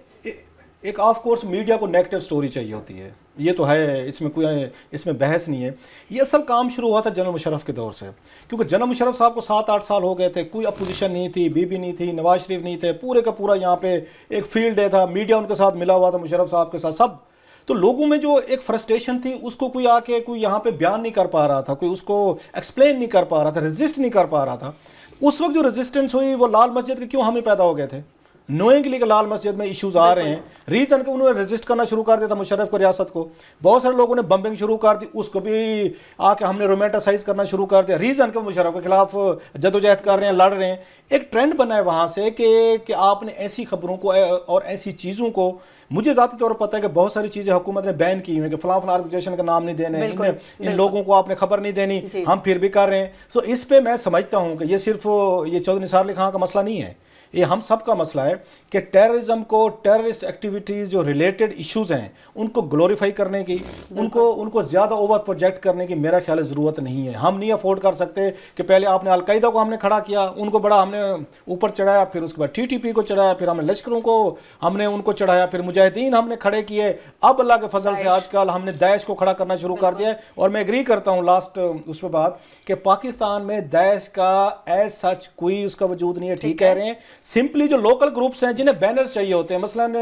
एक ऑफ कोर्स मीडिया को नेगेटिव स्टोरी चाहिए होती है, ये तो है, इसमें बहस नहीं है। ये असल काम शुरू हुआ था जनरल मुशर्रफ के दौर से, क्योंकि जनरल मुशर्रफ साहब को 7-8 साल हो गए थे, कोई अपोजिशन नहीं थी, बीबी नहीं थी, नवाज शरीफ नहीं थे, पूरे का पूरा यहाँ पे एक फील्ड डे था, मीडिया उनके साथ मिला हुआ था, मुशर्रफ साहब के साथ सब। तो लोगों में जो एक फ्रस्ट्रेशन थी उसको कोई आके कोई यहाँ पे बयान नहीं कर पा रहा था, कोई उसको एक्सप्लेन नहीं कर पा रहा था, रेजिस्ट नहीं कर पा रहा था। उस वक्त जो रेजिस्टेंस हुई वो लाल मस्जिद के क्यों हमें पैदा हो गए थे, नोइंगली कि लाल मस्जिद में इश्यूज आ रहे हैं, रीजन के उन्होंने रेजिस्ट करना शुरू कर दिया था मुशर्रफ को, रियासत को। बहुत सारे लोगों ने बम्बिंग शुरू कर दी, उसको भी आके हमने रोमांटिसाइज करना शुरू कर दिया, रीजन के मुशर्रफ के खिलाफ जदोजहद कर रहे हैं, लड़ रहे हैं। एक ट्रेंड बना है वहाँ से कि आपने ऐसी खबरों को और ऐसी चीज़ों को, मुझे ज़ाती तौर पर पता है कि बहुत सारी चीज़ें हुकूमत ने बैन की हुई हैं कि फलां ऑर्गेनाइजेशन का नाम नहीं देने, इन लोगों को आपने खबर नहीं देनी, हम फिर भी कर रहे हैं। सो इस पे मैं समझता हूँ कि ये सिर्फ ये चौधरी निसार अली खान का मसला नहीं है, ये हम सब का मसला है कि टेररिज्म को, टेररिस्ट एक्टिविटीज़ जो रिलेटेड इश्यूज़ हैं उनको ग्लोरीफाई करने की, उनको ज़्यादा ओवर प्रोजेक्ट करने की मेरा ख्याल है ज़रूरत नहीं है। हम नहीं अफोर्ड कर सकते कि पहले आपने अलकायदा को हमने खड़ा किया, उनको बड़ा हमने ऊपर चढ़ाया, फिर उसके बाद TTP को चढ़ाया, फिर हमने लश्करों को हमने उनको चढ़ाया, फिर मुजाहिदीन हमने खड़े किए, अब अल्लाह के फजल से आजकल हमने दाइश को खड़ा करना शुरू कर दिया है। और मैं एग्री करता हूँ लास्ट उस पर बात कि पाकिस्तान में दाइश का एज सच कोई उसका वजूद नहीं है, ठीक कह रहे हैं। सिंपली जो लोकल ग्रुप्स हैं जिन्हें बैनर चाहिए होते हैं, मसलन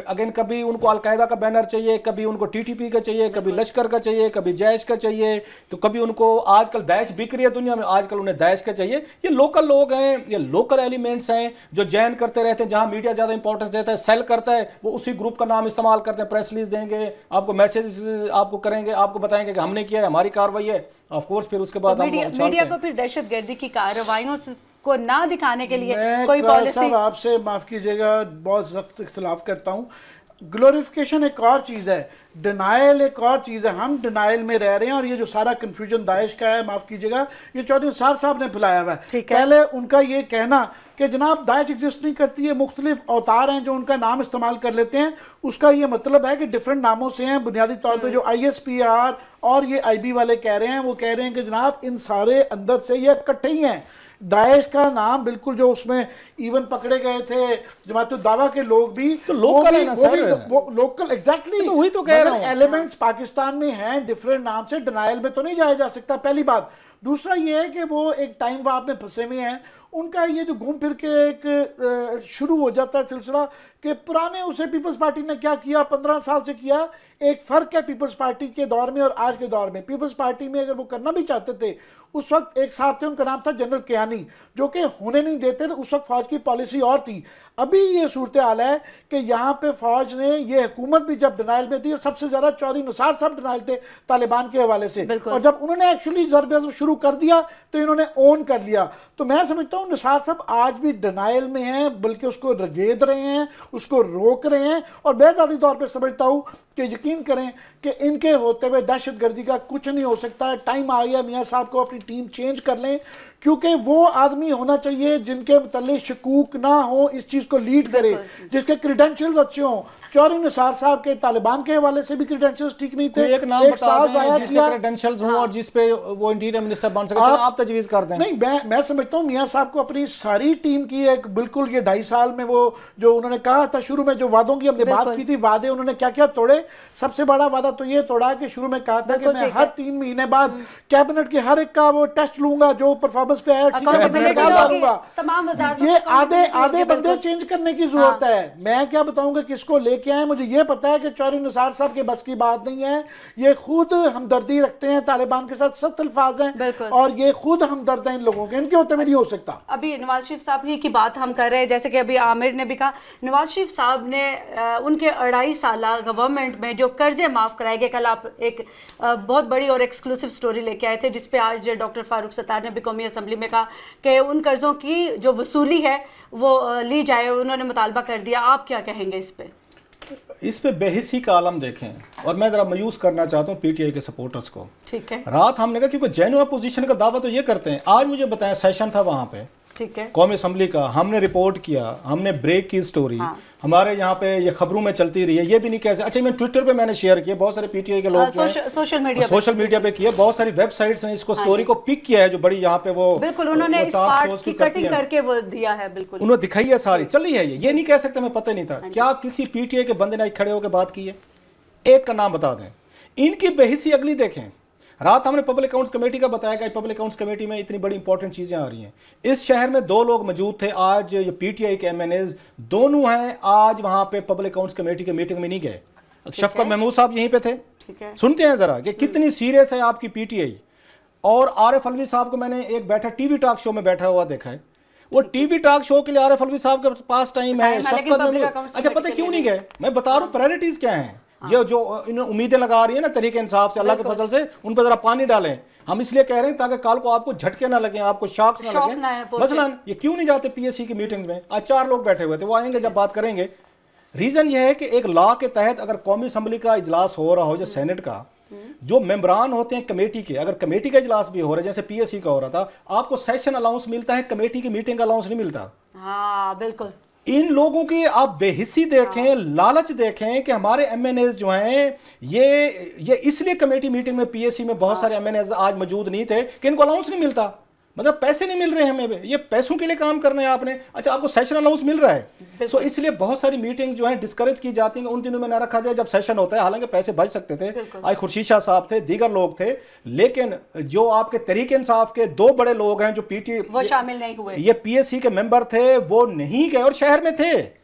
अगेन कभी उनको अलकायदा का बैनर चाहिए, कभी उनको TTP का चाहिए, कभी लश्कर का चाहिए, कभी जैश का चाहिए, तो कभी उनको आजकल दाइश बिक रही है दुनिया में, आजकल उन्हें दाइश का चाहिए। ये लोकल लोग हैं, ये लोकल एलिमेंट्स हैं जो जैन करते रहते हैं, जहां मीडिया ज्यादा इंपॉर्टेंस देता है, सेल करता है, वो उसी ग्रुप का नाम इस्तेमाल करते हैं, प्रेस रिलीज देंगे, आपको मैसेज आपको करेंगे, आपको बताएंगे कि हमने किया है, हमारी कार्रवाई है। ऑफ कोर्स फिर उसके बाद
मीडिया को फिर दहशतगर्दी की कार्रवाइयों को ना दिखाने के लिए कोई पॉलिसी।
आपसे माफ कीजिएगा, बहुत सख्त इख्तिलाफ करता हूँ। ग्लोरिफिकेशन एक और चीज़ है, डिनाइल एक और चीज़ है। हम डिनाइल में रह रहे हैं और ये जो सारा कंफ्यूजन दाइश का है, माफ़ कीजिएगा, ये चौधरी निसार साहब ने फैलाया हुआ है। पहले उनका ये कहना कि जनाब दाइश एग्जिस्ट नहीं करती है, मुख्तलिफ अवतार हैं जो उनका नाम इस्तेमाल कर लेते हैं, उसका ये मतलब है कि डिफरेंट नामों से हैं। बुनियादी तौर पर जो ISPR और ये IB वाले कह रहे हैं, वो कह रहे हैं कि जनाब इन सारे अंदर से ये इकट्ठे ही हैं। दाइश का नाम बिल्कुल जो उसमें इवन पकड़े गए थे जमात दावा के लोग भी,
तो लोकल है ना सर,
वो लोकल एग्जैक्टली
वही तो कह रहा हूं।
एलिमेंट्स पाकिस्तान में हैं डिफरेंट नाम से, डिनाइल में तो नहीं जाया जा सकता। पहली बात, दूसरा ये है कि वो एक टाइम वाप में फंसे हुए हैं, उनका ये जो घूम फिर के एक शुरू हो जाता है सिलसिला कि पुराने उसे पीपल्स पार्टी ने क्या किया 15 साल से किया। एक फ़र्क है पीपल्स पार्टी के दौर में और आज के दौर में। पीपल्स पार्टी में अगर वो करना भी चाहते थे, उस वक्त एक साहब थे, उनका नाम था जनरल कियानी, जो कि होने नहीं देते थे। उस वक्त फौज की पॉलिसी और थी। अभी ये सूरत हाल है कि यहाँ पे फौज ने, ये हुकूमत भी जब डिनाइल में थी, और सबसे ज़्यादा चौधरी निसार साहब डिनाइल थे तालिबान के हवाले से, और जब उन्होंने एक्चुअली ज़रब शुरू कर दिया तो इन्होंने ओन कर लिया। तो मैं समझता हूँ निसार साहब आज भी डिनाइल में हैं, बल्कि उसको रगेद रहे हैं, उसको रोक रहे हैं। और मैं ज़ाती तौर पर समझता हूँ कि यकीन करें कि इनके होते हुए दहशतगर्दी का कुछ नहीं हो सकता। टाइम आ गया मियाँ साहब को अपनी टीम चेंज कर लें, क्योंकि वो आदमी होना चाहिए जिनके मुतल्लिक शकूक ना हो, इस चीज़ को लीड करे, जिसके क्रेडेंशियल्स अच्छे हों। चौधरी निसार साहब के तालिबान के हवाले से भी क्रेडेंशियल्स ठीक नहीं थे।
एक नाम बता दें जिसके क्रेडेंशियल्स हों और जिस पे वो इंटीरियर मिनिस्टर बन सके, आप तजवीज़ कर दें।
नहीं, मैं समझता हूँ मियाँ साहब को अपनी सारी टीम की एक बिल्कुल ये 2.5 साल में वो जो उन्होंने कहा था शुरू में, जो वादों की हमने बात की थी, वादे उन्होंने क्या क्या तोड़े। सबसे बड़ा वादा तो ये तोड़ा कि शुरू में कहा था कि मैं हर 3 महीने बाद कैबिनेट के हर एक का वो टेस्ट लूंगा, जो परफॉर्मेंस पे आया ये आधे बंदे चेंज करने की जरूरत है। मैं क्या बताऊंगा किसको लेके आए, मुझे ये पता है कि चौधरी निसार साहब के बस की बात नहीं है। ये खुद हमदर्दी रखते हैं तालिबान के साथ, सख्त अल्फाज हैं, और ये खुद हमदर्द हैं इन लोगों के, इनके होते हुए नहीं हो सकता।
अभी नवाज शरीफ साहब ही की बात हम कर रहे हैं, जैसे कि अभी आमिर ने भी कहा, नवाज शरीफ साहब ने उनके 2.5 साल गवर्नमेंट में जो कर्जे माफ कराए गए, कल आप एक बहुत बड़ी और एक्सक्लूसिव स्टोरी लेके आए थे, जिसपे आज डॉक्टर फारूक सत्तार ने भी कौमी असम्बली में कहा कि उन कर्जों की जो वसूली है वो ली जाए, उन्होंने मुतालबा कर दिया। आप क्या कहेंगे इस पे?
इस पे बेहिसी का आलम देखें, और मैं जरा मायूस करना चाहता हूँ पीटीआई के सपोर्टर्स को।
ठीक है,
रात हमने कहा क्योंकि जेन्युइन अपोजिशन का दावा तो ये करते हैं। आज मुझे बताया सेशन था वहाँ पे,
ठीक है,
कौमी असम्बली का, हमने रिपोर्ट किया, हमने ब्रेक की स्टोरी हमारे यहाँ पे ये खबरों में चलती रही है। ये भी नहीं कह सकते। अच्छा, मैं ट्विटर पे मैंने शेयर किया, बहुत सारे पीटीआई के लोग सोशल मीडिया पे किया, बहुत सारी वेबसाइट्स ने इसको स्टोरी को पिक किया है, जो बड़ी यहाँ पे वो
बिल्कुल उन्होंने इस पार्ट की कटिंग करके वो दिया है, बिल्कुल
उन्होंने दिखाई है, सारी चली है। ये नहीं कह सकते मैं पता नहीं था। क्या किसी पीटीआई के बंदे ने खड़े होकर बात की है? एक का नाम बता दें। इनकी बेहिसी अगली देखें। रात हमने पब्लिक अकाउंट्स कमेटी का बताया कि पब्लिक अकाउंट्स कमेटी में इतनी बड़ी इंपॉर्टेंट चीज़ें आ रही हैं। इस शहर में 2 लोग मौजूद थे, आज ये पीटीआई के एमएनएज दोनों हैं, आज वहां पे पब्लिक अकाउंट्स कमेटी की मीटिंग में नहीं गए। शफकत महमूद साहब यहीं पे थे। सुनते हैं जरा कि कितनी सीरियस है आपकी पीटीआई। और आरिफ अलवी साहब को मैंने एक बैठा टीवी टॉक शो में बैठा हुआ देखा है। वो टीवी टॉक शो के लिए आरिफ अलवी साहब के पास टाइम है, शफकत महमूद। अच्छा, पता क्यों नहीं गए? मैं बता रहा हूँ प्रायोरिटीज क्या है। ये जो इन्होंने उम्मीदें लगा रही है ना तरीके इंसाफ से, अल्लाह के फजल से उन पर जरा पानी डालें। हम इसलिए कह रहे हैं ताकि कल को आपको झटके ना लगे, आपको शॉक्स ना लगे। मसलन ये क्यों नहीं जाते पीएससी की मीटिंग में? आज 4 लोग बैठे हुए थे, वो आएंगे जब बात करेंगे। रीजन ये है कि एक लॉ के तहत अगर कौमी असम्बली का इजलास हो रहा हो या सेनेट का, जो मेंबरान होते हैं कमेटी के, अगर कमेटी का इजलास भी हो रहा है जैसे पीएससी का हो रहा था, आपको सेशन अलाउंस मिलता है, कमेटी की मीटिंग का अलाउंस नहीं मिलता।
हाँ बिल्कुल।
इन लोगों की आप बेहिस्सी देखें, लालच देखें कि हमारे एमएनएज जो हैं ये इसलिए कमेटी मीटिंग में पीएससी में बहुत सारे एमएनएज आज मौजूद नहीं थे कि इनको अलाउंस नहीं मिलता। मतलब पैसे नहीं मिल रहे हैं हमें, ये पैसों के लिए काम करना है आपने। अच्छा, आपको सेशन अलाउंस मिल रहा है, सो इसलिए बहुत सारी मीटिंग जो है डिस्करेज की जाती हैं। उन दिनों में ना रखा जाए जब सेशन होता है, हालांकि पैसे बच सकते थे। आज खुर्शीद शाह साहब थे, दीगर लोग थे, लेकिन जो आपके तरीके इंसाफ के 2 बड़े लोग हैं जो पीटी
वो शामिल नहीं हुए,
ये पीएससी के मेंबर थे, वो नहीं गए और शहर में थे।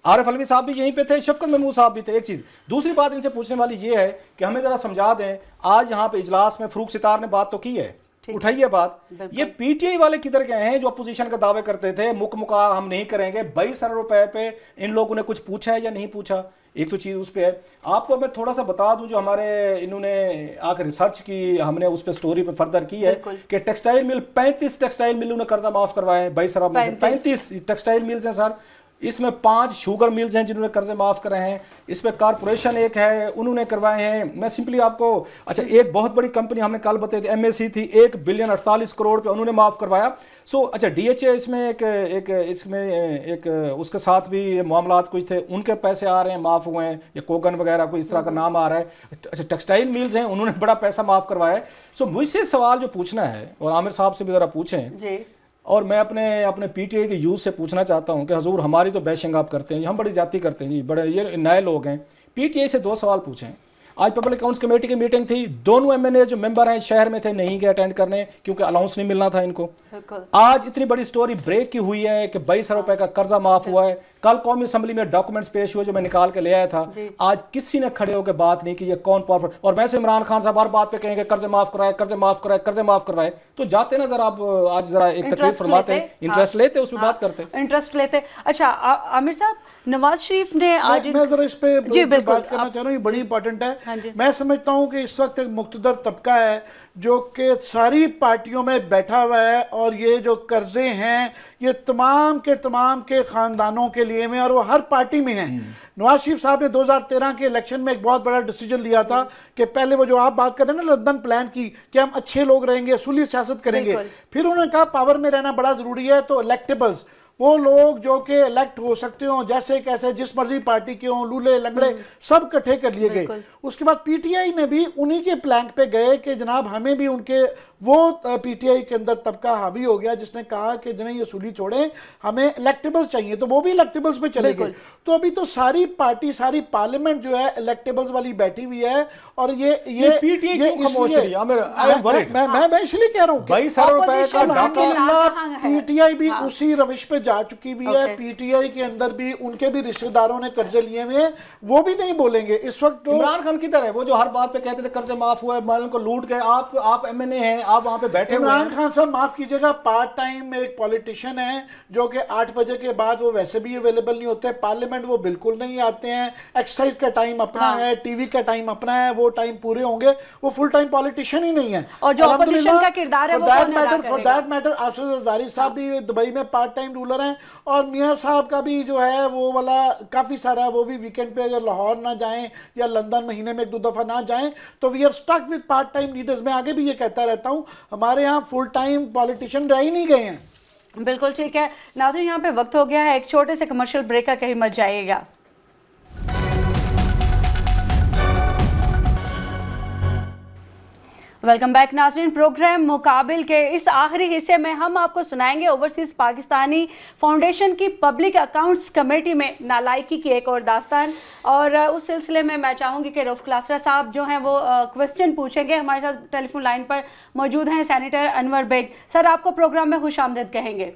आरिफ अलवी साहब भी यहीं पे थे, शफकत महमूद साहब भी थे। एक चीज, दूसरी बात इनसे पूछने वाली ये है कि हमें जरा समझा दें, आज यहाँ पे इजलास में फारूक सितार ने बात तो की है, उठाइए बात। ये पीटीआई वाले किधर गए हैं जो अपोजिशन का दावे करते थे मुकमुका हम नहीं करेंगे? 22 अरब रुपए पे इन लोगों ने कुछ पूछा है या नहीं पूछा? एक तो चीज़ उस पर है। आपको मैं थोड़ा सा बता दूं, जो हमारे इन्होंने आकर रिसर्च की, हमने उस पर स्टोरी पे फर्दर की है कि टेक्सटाइल मिल 35 टेक्सटाइल मिलों ने कर्जा माफ करवाया है 22 अरब में। 35 टेक्सटाइल मिल्स हैं सर, इसमें 5 शुगर मिल्स हैं जिन्होंने कर्जे माफ कराए हैं, इस पे कॉर्पोरेशन एक है उन्होंने करवाए हैं। मैं सिंपली आपको, अच्छा, एक बहुत बड़ी कंपनी हमने कल बताई थी एमएससी थी, 1 बिलियन 48 करोड़ पे उन्होंने माफ करवाया। सो अच्छा, डीएचए इसमें एक उसके साथ भी मामलात कुछ थे, उनके पैसे आ रहे हैं, माफ हुए हैं, या कोगन वगैरह कोई इस तरह का नाम आ रहा है। अच्छा, टेक्सटाइल मिल्स हैं, उन्होंने बड़ा पैसा माफ करवाया है। सो मुझसे सवाल जो पूछना है, और आमिर साहब से भी जरा पूछें, और मैं अपने पीटीआई के यूथ से पूछना चाहता हूं कि हजूर हमारी तो बैशिंग आप करते हैं जी, हम बड़ी जाती करते हैं जी, बड़े ये नए लोग हैं। पीटीआई से 2 सवाल पूछें। आज पब्लिक अकाउंट्स कमेटी की मीटिंग थी, दोनों एमएनए जो मेंबर हैं शहर में थे, नहीं गए अटेंड करने क्योंकि अलाउंस नहीं मिलना था इनको। आज इतनी बड़ी स्टोरी ब्रेक की हुई है कि 22 रुपए का कर्जा माफ हुआ है। कल कौमी असेंबली में डॉक्यूमेंट्स पेश हुए जो मैं निकाल के ले आया था, आज किसी ने खड़े होकर बात नहीं की ये कौन पावरफुल। और वैसे इमरान खान साहब हर बात पे कहेंगे कर्जे माफ कराए, कर्जे माफ कराए, कर्जे माफ करवाए, तो जाते ना जरा आप आज जरा एक तकलीफ फरमाते हैं, इंटरेस्ट लेते उसमें बात करते,
इंटरेस्ट लेते। अच्छा आमिर साहब, नवाज शरीफ ने आज,
मैं जरा इस पे बात करना चाह रहा हूँ, ये बड़ी इंपॉर्टेंट है। मैं समझता हूँ कि इस वक्त एक मुक्तदर तबका है जो कि सारी पार्टियों में बैठा हुआ है और ये जो कर्जे हैं ये तमाम के खानदानों के लिए में, और वो हर पार्टी में हैं। नवाज शरीफ साहब ने 2013 के इलेक्शन में एक बहुत बड़ा डिसीजन लिया था कि पहले वो जो आप बात कर रहे हैं ना लंदन प्लान की, कि हम अच्छे लोग रहेंगे, असूली सियासत करेंगे। फिर उन्होंने कहा पावर में रहना बड़ा जरूरी है, तो इलेक्टेबल्स, वो लोग जो कि इलेक्ट हो सकते हो जैसे कैसे जिस मर्जी पार्टी के हों, लूले लंगड़े सब इकट्ठे कर लिए गए। उसके बाद पीटीआई ने भी उन्हीं के प्लैंक पे गए कि जनाब हमें भी उनके, वो पीटीआई के अंदर तबका हावी हो गया जिसने कहा कि जनाब ये सूली छोड़ें, हमें इलेक्टेबल्स चाहिए, तो वो भी इलेक्टेबल्स पे चले गए। तो अभी तो सारी पार्टी, सारी पार्लियामेंट जो है इलेक्टेबल्स वाली बैठी हुई है। और ये
पीटीआई क्यों खामोश रही है?
मैं इसलिए कह रहा हूँ
22 रुपए का डाका,
पीटीआई भी उसी रविश पे जा चुकी हुई है। पीटीआई के अंदर भी उनके भी रिश्तेदारों ने कर्जे लिए हुए हैं, वो भी नहीं बोलेंगे इस वक्त।
इमरान खान किधर है? वो जो हर बात पे कहते थे कर्जे माफ हुआ है, माल को लूट गए, आप एमएनए हैं, आप वहां पे बैठे हुए हैं।
इमरान खान साहब माफ कीजिएगा, पार्ट टाइम एक पॉलिटिशियन है जो कि 8 बजे के बाद वो वैसे भी अवेलेबल नहीं होते, पार्लियामेंट वो बिल्कुल नहीं आते हैं, एक्सरसाइज का टाइम अपना है, टीवी का टाइम अपना है, वो टाइम पूरे होंगे, वो फुल टाइम पॉलिटिशियन ही नहीं है।
और जो ऑपोजिशन का किरदार है वो कौन अदा करेगा?
For that matter Asif Zardari साहब भी दुबई में पार्ट टाइम रूलर हैं, और मियां साहब का भी जो है वो वाला काफी सारा, वो भी वीकेंड पे अगर लाहौर ना जाएं या लंदन महीने में 1-2 दफा ना जाएं तो we are stuck with part time leaders. मैं आगे भी ये कहता रहता हूं, हमारे यहाँ फुल टाइम पॉलिटिशियन रह ही नहीं गए हैं।
बिल्कुल ठीक है नाज़रीन, यहाँ पे वक्त हो गया है एक छोटे से कमर्शियल ब्रेक का, कहीं मत जाइएगा। वेलकम बैक नाज़रीन। प्रोग्राम मुकाबिल के इस आखिरी हिस्से में हम आपको सुनाएंगे ओवरसीज़ पाकिस्तानी फाउंडेशन की पब्लिक अकाउंट्स कमेटी में नालायकी की एक और दास्तान। और उस सिलसिले में मैं चाहूँगी कि रऊफ क्लास्टर साहब जो हैं वो क्वेश्चन पूछेंगे। हमारे साथ टेलीफोन लाइन पर मौजूद हैं सेनेटर अनवर बेग। सर आपको प्रोग्राम में खुश आमदीद कहेंगे।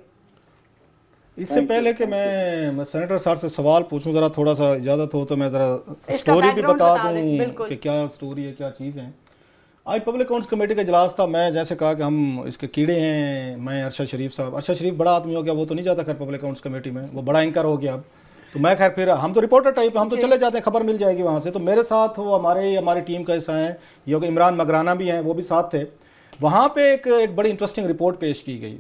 इससे पहले कि मैं सेनेटर साहब से सवाल पूछूं, ज़रा थोड़ा सा इजाज़त हो तो मैं ज़रा स्टोरी भी बता दूँ कि क्या स्टोरी है, क्या चीज़ है। आज पब्लिक अकाउंट्स कमेटी का इजलास था। मैं जैसे कहा कि हम इसके कीड़े हैं, मैं अरशद शरीफ साहब, अरशद शरीफ बड़ा आदमी हो गया, वो तो नहीं जाता खैर पब्लिक अकाउंट्स कमेटी में, वो बड़ा एंकर हो गया अब। तो मैं खैर फिर हम तो रिपोर्टर टाइप, हम तो चले जाते हैं, खबर मिल जाएगी वहाँ से। तो मेरे साथ वो हमारी टीम का हिस्सा है, ये इमरान मगराना भी हैं, वो भी साथ थे। वहाँ पे एक बड़ी इंटरेस्टिंग रिपोर्ट पेश की गई,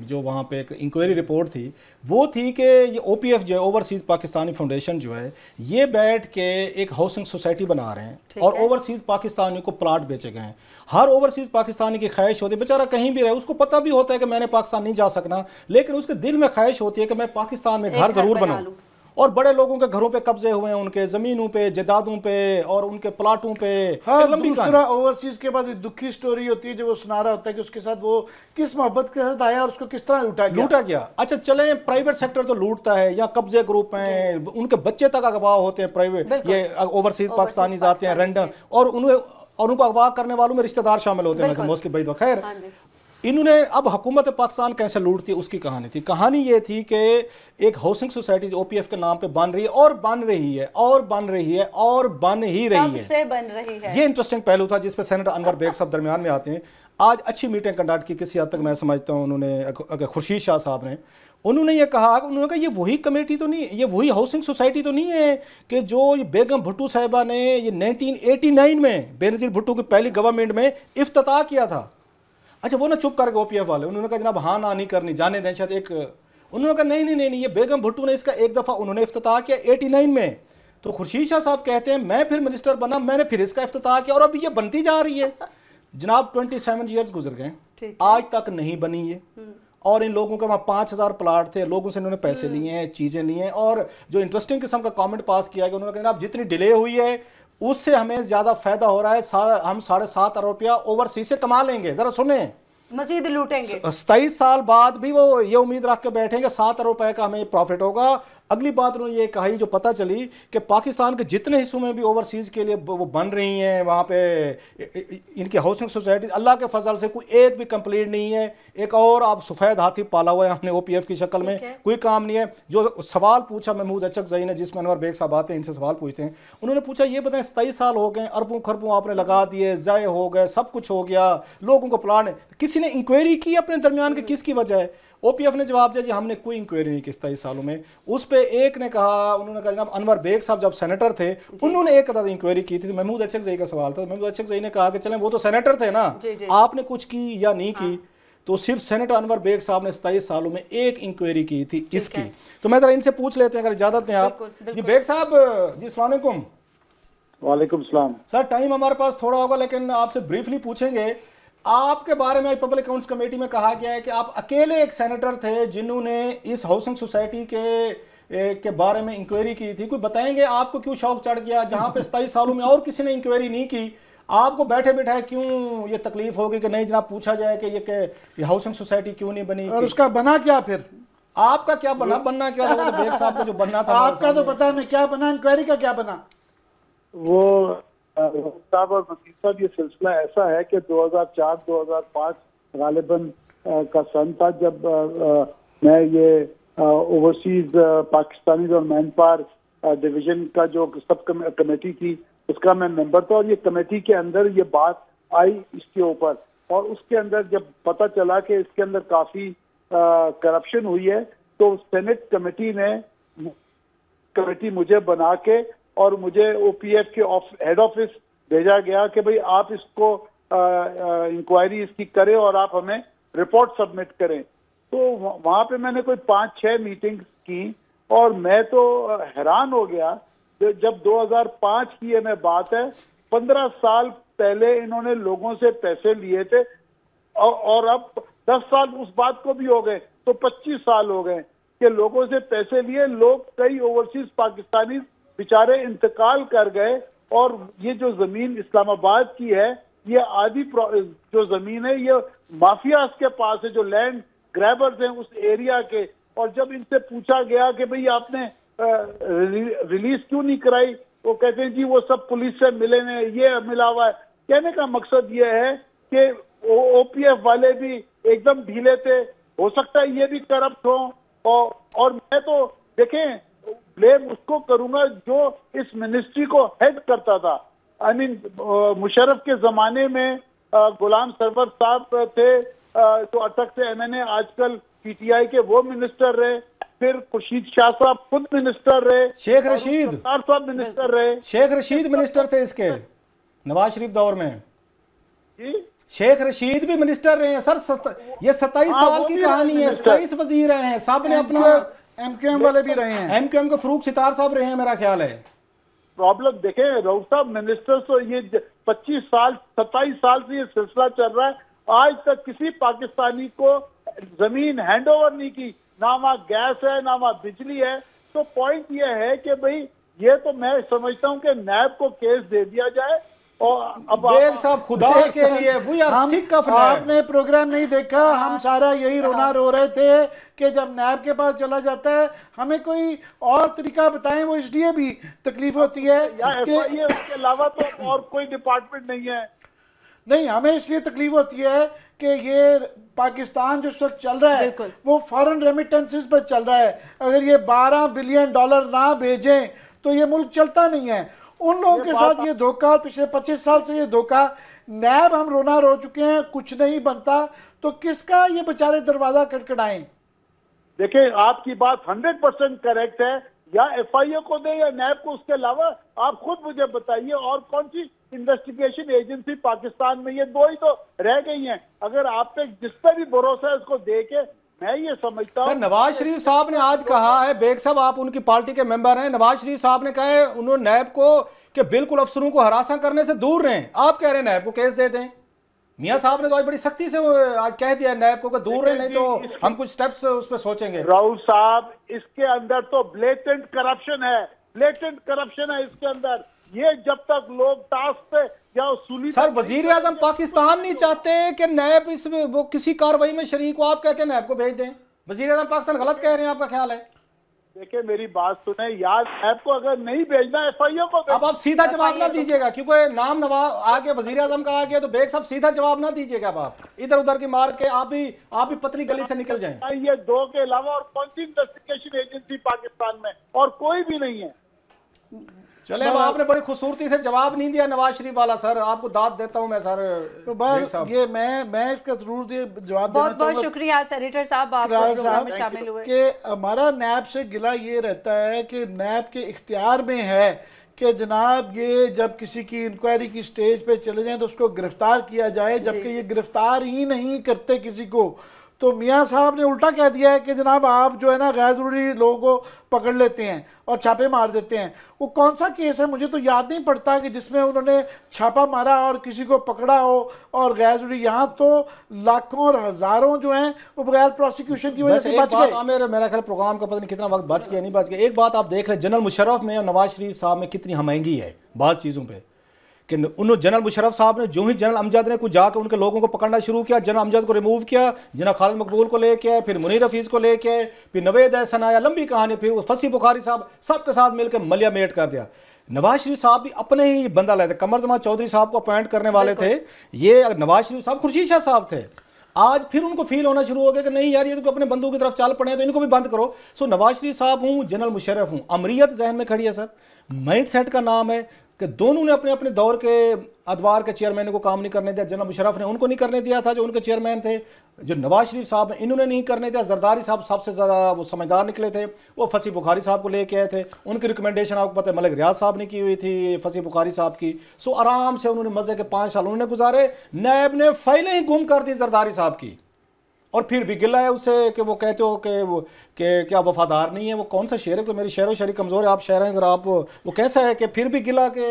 जो वहाँ पे एक इंक्वायरी रिपोर्ट थी। वो थी कि ये ओपीएफ जो है, ओवरसीज़ पाकिस्तानी फाउंडेशन जो है, ये बैठ के एक हाउसिंग सोसाइटी बना रहे हैं और ओवरसीज़ पाकिस्तानियों को प्लाट बेचे गए हैं। हर ओवरसीज़ पाकिस्तानी की ख्वाहिश होती है, बेचारा कहीं भी रहे, उसको पता भी होता है कि मैंने पाकिस्तान नहीं जा सकना, लेकिन उसके दिल में ख्वाहिश होती है कि मैं पाकिस्तान में घर ज़रूर बनाऊँ। और बड़े लोगों के घरों पे कब्जे हुए हैं, उनके ज़मीनों पे, जायदादों पे और उनके प्लाटों पे।
दूसरा ओवरसीज के बाद दुखी स्टोरी होती है जो वो सुना रहा होता है कि उसके साथ वो किस मोहब्बत के साथ आया और उसको किस तरह लूटा गया।
अच्छा चले, प्राइवेट सेक्टर तो लूटता है, या कब्जे ग्रुप हैं, उनके बच्चे तक अगवा होते हैं, प्राइवेट ये ओवरसीज पाकिस्तानी आते हैं रैंडम, और उनको अगवा करने वालों में रिश्तेदार शामिल होते हैं मोस्टली भाई। खैर इन्होंने अब हुकूमत पाकिस्तान कैसे लूटती है उसकी कहानी थी। कहानी ये थी कि एक हाउसिंग सोसाइटी ओपीएफ के नाम पे बन रही है और बन रही है और बन रही है और बन ही रही है,
से बन रही है।
ये इंटरेस्टिंग पहलू था जिसपे सेनेटर अनवर बेग साहब दरमियान में आते हैं। आज अच्छी मीटिंग कंडक्ट की किसी हद तक, मैं समझता हूँ उन्होंने, खुर्शीद शाह साहब ने, उन्होंने ये कहा ये वही कमेटी तो नहीं, ये वही हाउसिंग सोसाइटी तो नहीं है कि जो ये बेगम भुट्टो साहिबा ने ये 1989 में बेनज़ीर भुट्टो की पहली गवर्नमेंट में इफ्तिताह किया था। अच्छा वो ना चुप कर गए ओपीएफ वाले, उन्होंने कहा जनाब हाँ ना नहीं करनी, जाने दें शायद एक, उन्होंने कहा नहीं, ये बेगम भुट्टो ने इसका एक दफ़ा उन्होंने इफ्तिताह किया 89 में। तो खुर्शीद शाह साहब कहते हैं मैं फिर मिनिस्टर बना, मैंने फिर इसका इफ्तिताह किया और अब ये बनती जा रही है। जनाब 27 ईयर्स गुजर गए, आज तक नहीं बनी ये। और इन लोगों के वहाँ 5000 प्लाट थे, लोगों से इन्होंने पैसे लिए हैं, चीज़ें ली हैं। और जो इंटरेस्टिंग किस्म का कमेंट पास किया कि उन्होंने कहा जनाब जितनी डिले हुई है उससे हमें ज़्यादा फ़ायदा हो रहा है, हम 7.5 अरब रुपया ओवरसीज से कमा लेंगे। ज़रा सुने, मजीद लूटेंगे। 27 साल बाद भी वो ये उम्मीद रख के बैठेंगे 7 अरब रुपए का हमें प्रॉफिट होगा, अगली बात उन्होंने ये कही जो पता चली कि पाकिस्तान के जितने हिस्सों में भी ओवरसीज़ के लिए वो बन रही हैं, वहाँ पे इनकी हाउसिंग सोसाइटी अल्लाह के फजल से कोई एक भी कंप्लीट नहीं है। एक और आप सफ़ेद हाथी पाला हुआ है हमने OPF की शक्ल में, कोई काम नहीं है। जो सवाल पूछा महमूद अचकज़ई ने, जिसमें अनवर बेग साहब आते हैं इनसे सवाल पूछते हैं, उन्होंने पूछा ये बताएं 27 साल हो गए, अरबों खरबों आपने लगा दिए, ज़ाय हो गए, सब कुछ हो गया, लोगों को प्लान, किसी ने इंक्वायरी की अपने दरमियान की किसकी वजह है? OPF ने जवाब दिया जी हमने कोई इंक्वायरी नहीं की 27 सालों में। उस पर एक ने कहा, उन्होंने कहा जनाब अनवर बेग साहब जब सेनेटर थे उन्होंने एक अदा इंक्वायरी की थी। महमूद अचकज़ई का सवाल था, महमूद अचकज़ई ने कहा कि चलें वो तो सेनेटर थे ना, आपने कुछ की या नहीं की? तो सिर्फ सेनेटर अनवर बेग साहब ने 27 सालों में एक इंक्वायरी की थी इसकी। तो मैं जरा इनसे पूछ लेते हैं अगर इजाजत दें आप। जी बेग साहब जी अस्सलाम वालेकुम।
वालेकुम सलाम।
सर टाइम हमारे पास थोड़ा होगा लेकिन आपसे ब्रीफली पूछेंगे। आपके बारे में पब्लिक अकाउंट्स कमेटी में कहा गया है कि आप अकेले एक सेनेटर थे जिन्होंने इस हाउसिंग सोसाइटी के बारे में इंक्वायरी की थी। कोई बताएंगे आपको क्यों शौक चढ़ गया, जहां पे 27 सालों में और किसी ने इंक्वायरी नहीं की, आपको बैठे बैठाए क्यों ये तकलीफ होगी कि नहीं जनाब पूछा जाए कि ये हाउसिंग सोसाइटी क्यों नहीं बनी?
और उसका बना क्या फिर?
आपका क्या बनना क्या था? तो बेग साहब का जो बनना था
आपका तो पता नहीं क्या बना, इंक्वायरी का क्या बना?
वो साहब और मसीह साहब ये सिलसिला ऐसा है कि 2004-2005 गालिबन का सन था जब मैं ये ओवरसीज पाकिस्तानी और मैन पावर डिवीजन का जो सब कमेटी थी उसका मैं मेंबर था। और ये कमेटी के अंदर ये बात आई इसके ऊपर, और उसके अंदर जब पता चला कि इसके अंदर काफी करप्शन हुई है तो सेनेट कमेटी ने कमेटी मुझे बना के और मुझे OPF के हेड ऑफिस भेजा गया कि भाई आप इसको इंक्वायरी इसकी करें और आप हमें रिपोर्ट सबमिट करें। तो वहां पे मैंने कोई 5-6 मीटिंग्स की और मैं तो हैरान हो गया जब 2005 की मैं बात है, 15 साल पहले इन्होंने लोगों से पैसे लिए थे और अब 10 साल उस बात को भी हो गए तो 25 साल हो गए कि लोगों से पैसे लिए। लोग कई ओवरसीज पाकिस्तानी बेचारे इंतकाल कर गए और ये जो जमीन इस्लामाबाद की है ये आधी जो जमीन है ये माफियाज के पास है, जो लैंड ग्रैबर्स हैं उस एरिया के। और जब इनसे पूछा गया कि भाई आपने रिलीज क्यों नहीं कराई, वो कहते हैं जी वो सब पुलिस से मिले हैं, ये मिला हुआ है। कहने का मकसद ये है कि OPF वाले भी एकदम ढीले थे, हो सकता है ये भी करप्ट हो। और मैं तो देखें ब्लेम उसको करूंगा जो इस मिनिस्ट्री को हेड करता था। आई मीन मुशर्रफ के जमाने में गुलाम सरवर साहब थे तो अटक से MNA, आजकल PTI के वो मिनिस्टर रहे, फिर खुर्शीद शाह साहब खुद मिनिस्टर रहे,
शेख रशीद
साहब मिनिस्टर रहे,
शेख रशीद मिनिस्टर थे इसके नवाज शरीफ दौर में
जी
शेख रशीद भी मिनिस्टर रहे हैं सर। ये 27 साल की कहानी है, 27 वजीर रहे हैं, सब ने अपना
MQM वाले भी रहे हैं,
MQM के फरूक सितार साहब रहे हैं मेरा ख्याल है।
प्रॉब्लम देखें रऊफ साहब, मिनिस्टर तो ये 25 साल 27 साल से ये सिलसिला चल रहा है, आज तक किसी पाकिस्तानी को जमीन हैंड ओवर नहीं की, ना वहाँ गैस है ना वहाँ बिजली है। तो पॉइंट ये है कि भाई ये तो मैं समझता हूँ कि नैब को केस दे दिया जाए। और अब
बेग साहब खुदा के लिए वी आर सिक ऑफ नैब।
आपने प्रोग्राम नहीं देखा, हम सारा यही रोना रो रहे थे कि जब नैब के पास चला जाता है हमें कोई और तरीका बताएं, वो इसलिए भी तकलीफ होती है कि
उसके अलावा तो और कोई डिपार्टमेंट नहीं है।
नहीं, हमें इसलिए तकलीफ होती है कि ये पाकिस्तान जो इस वक्त चल रहा है वो फॉरेन रेमिटेंसेस पर चल रहा है। अगर ये $12 बिलियन ना भेजें तो ये मुल्क चलता नहीं है। उन लोगों के साथ ये धोखा, पिछले 25 साल से ये धोखा, नैब हम रोना रो चुके हैं, कुछ नहीं बनता, तो किसका ये बेचारे दरवाजा खटखटाएं?
देखिए आपकी बात 100% करेक्ट है, या FIA को दे या नैब को। उसके अलावा आप खुद मुझे बताइए और कौन सी इन्वेस्टिगेशन एजेंसी पाकिस्तान में, ये दो ही तो रह गई हैं। अगर आप पे जिस पे भी भरोसा है उसको दे के, मैं ये समझता हूँ।
नवाज शरीफ साहब ने आज कहा है, बेग साहब आप उनकी पार्टी के मेंबर हैं, नवाज शरीफ साहब ने कहा है उन्होंने नैब को कि बिल्कुल अफसरों को हरासा करने से दूर रहें। आप कह रहे हैं नैब को केस दे दें। मियां साहब ने तो आज बड़ी सख्ती से आज कह दिया नैब को कि दूर रहे, नहीं तो हम कुछ स्टेप्स उस पर सोचेंगे।
राहुल साहब इसके अंदर तो ब्लेटेंट करप्शन है, ब्लेटेंट करप्शन है इसके अंदर। ये जब तक लोग टास्क पे या उसूली
सर वजीर आजम पाकिस्तान नहीं चाहते कि नैब इसमें वो किसी कार्रवाई में शरीक हो, आप कहते हैं नैब को भेज दें। वजीर आजम पाकिस्तान गलत कह रहे हैं, आपका ख्याल है?
देखिए मेरी बात सुने यार, ऐप को अगर नहीं भेजना एफआईओ को
अब आप सीधा जवाब ना दीजिएगा, क्योंकि नाम नवाब आगे वजीर आजम का आ गया तो बेग साहब सीधा जवाब ना दीजिएगा। अब आप इधर उधर की मार के आप भी पतली गली से निकल जाएं।
ये दो के अलावा और कौन सी इन्वेस्टिगेशन एजेंसी पाकिस्तान में, और कोई भी नहीं है।
चले, अब आपने बड़ी खूबसूरती से जवाब नहीं दिया नवाज शरीफ वाला। सर आपको दाद देता हूं मैं सर।
तो बस ये मैं इसका जरूर जवाब
बहुत बहुत शुक्रिया सेनेटर साहब, आप प्रोग्राम में शामिल हुए।
कि हमारा नैब से गिला ये रहता है कि नैब के इख्तियार में है कि जनाब ये जब किसी की इंक्वायरी की स्टेज पे चले जाएं तो उसको गिरफ्तार किया जाए, जबकि ये गिरफ्तार ही नहीं करते किसी को। तो मियाँ साहब ने उल्टा कह दिया है कि जनाब आप जो है ना गैर ज़रूरी लोगों को पकड़ लेते हैं और छापे मार देते हैं। वो कौन सा केस है मुझे तो याद नहीं पड़ता कि जिसमें उन्होंने छापा मारा और किसी को पकड़ा हो और गैर ज़रूरी। यहाँ तो लाखों और हज़ारों जो हैं वो बगैर प्रोसिक्यूशन की वजह से बच गए।
मेरा ख्याल प्रोग्राम का पता नहीं कितना वक्त बच गया नहीं बच गया। एक बात आप देख लें, जनरल मुशर्रफ में और नवाज शरीफ साहब में कितनी हमआहंगी है बात चीज़ों पर कि उन्होंने जनरल मुशर्रफ साहब ने जो ही जनरल अमजद ने कुछ जाकर उनके लोगों को पकड़ना शुरू किया, जनरल अमजद को रिमूव किया, जना खालिद मकबूल को लेके आए, फिर मुनीर हफीज़ को लेके आए, फिर नवेद एहसन आया, लंबी कहानी, फिर फसी बुखारी साहब, सबके साथ मिलकर मलिया मेट कर दिया। नवाज शरीफ साहब भी अपने ही बंदा लाए थे, कमर जमान चौधरी साहब को अपॉइंट करने वाले थे, ये नवाज शरीफ साहब खुर्शीद शाह साहब थे। आज फिर उनको फील होना शुरू हो गया कि नहीं यार ये तो अपने बंदों की तरफ चल पड़े हैं तो इनको भी बंद करो। सो नवाज शरीफ साहब हूँ, जनरल मुशर्रफ हूँ, अमरीयत जहन में खड़ी है सर। माइंड सेट का नाम है कि दोनों ने अपने अपने दौर के अदवार के चेयरमैन को काम नहीं करने दिया। जनरल मुशर्रफ ने उनको नहीं करने दिया था जो उनके चेयरमैन थे, जो नवाज शरीफ साहब ने इन्होंने नहीं करने दिया। जरदारी साहब सबसे ज़्यादा वो समझदार निकले थे, वो फसी बुखारी साहब को लेके आए थे, उनकी रिकमेंडेशन आपको पता है मलिक रियाज साहब ने की हुई थी फसी बुखारी साहब की। सो आराम से उन्होंने मज़े के 5 साल उन्होंने गुजारे। नैब ने फाइलें ही गुम कर दी जरदारी साहब की, और फिर भी गिला है उसे कि वो कहते हो कि वो कि क्या वफादार नहीं है। वो कौन सा शेर है? तो मेरी शेर व शायरी कमज़ोर है, आप शेर हैं अगर आप, वो कैसा है कि फिर भी गिला कि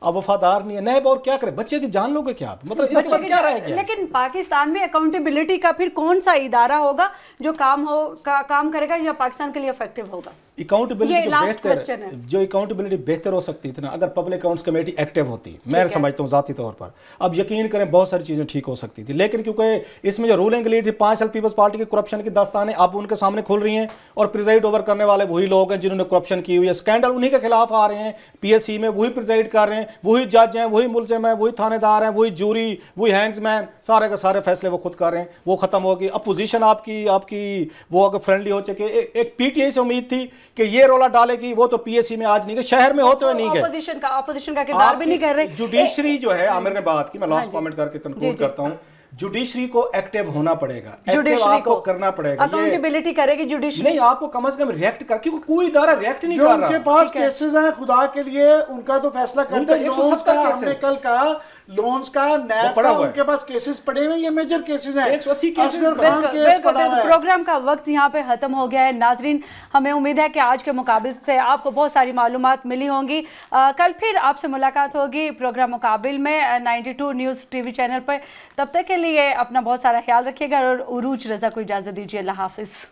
अब वफादार नहीं है। नैब और क्या करे, बच्चे की जान लोगे क्या? मतलब इसके बाद क्या रहेगा?
लेकिन पाकिस्तान में अकाउंटेबिलिटी का फिर कौन सा इदारा होगा जो काम करेगा या पाकिस्तान के लिए इफेक्टिव होगा?
अकाउंटेबिलिटी जो अकाउंटेबिलिटी बेहतर हो सकती थी ना अगर पब्लिक अकाउंट्स कमेटी एक्टिव होती, मैं समझता हूँ ज़ाती तौर पर। अब यकीन करें बहुत सारी चीज़ें ठीक हो सकती थी, लेकिन क्योंकि इसमें जो रूलिंग लीड थी 5 साल पीपल्स पार्टी की करप्शन की दास्तानें अब उनके सामने खुल रही हैं, और प्रिजाइड ओवर करने वाले वही लोग हैं जिन्होंने करप्शन की हुई है। स्कैंडल उन्हीं के खिलाफ आ रहे हैं, पीएससी में वही प्रिजाइड कर रहे हैं, वही जज हैं, वही मुलजिम हैं, वही थानेदार हैं, वही जूरी, वही हैंग्समैन, सारे के सारे फैसले वो खुद कर रहे हैं। वो खत्म होगी। अपोजिशन आपकी वो अगर फ्रेंडली हो चुके। एक पीटीआई से उम्मीद थी कि ये रोला डालेगी, वो तो पीएससी में आज नहीं गए, शहर में होते हुए नहीं गए।
अपोजिशन का किरदार भी नहीं कर रहे।
जुडिशरी जो है, आमिर ने बात की, मैं लास्ट कमेंट करके कंक्लूड करता हूं। जुडिशरी को एक्टिव होना पड़ेगा, एक्टिव आपको करना पड़ेगा,
अकाउंटेबिलिटी करेगी जुडिशरी।
नहीं, आपको कम से कम रिएक्ट कर, क्योंकि कोई इदारा रिएक्ट नहीं कर रहा।
उनके पास केसेस हैं, खुदा के लिए उनका तो फैसला करते हैं। 170 केसेस कल का लोन्स का नैब का उनके पास केसेस पड़े हुए, ये मेजर केसेस हैं।
180 केसेस।
प्रोग्राम का वक्त यहाँ पे खत्म हो गया है। नाजरीन, हमें उम्मीद है कि आज के मुकाबिल से आपको बहुत सारी मालूमात मिली होंगी। कल फिर आपसे मुलाकात होगी प्रोग्राम मुकाबिल में 92 न्यूज़ टीवी चैनल पर। तब तक के लिए अपना बहुत सारा ख्याल रखिएगा और उरूज रज़ा को इजाज़त दीजिए। अल्लाह हाफिज़।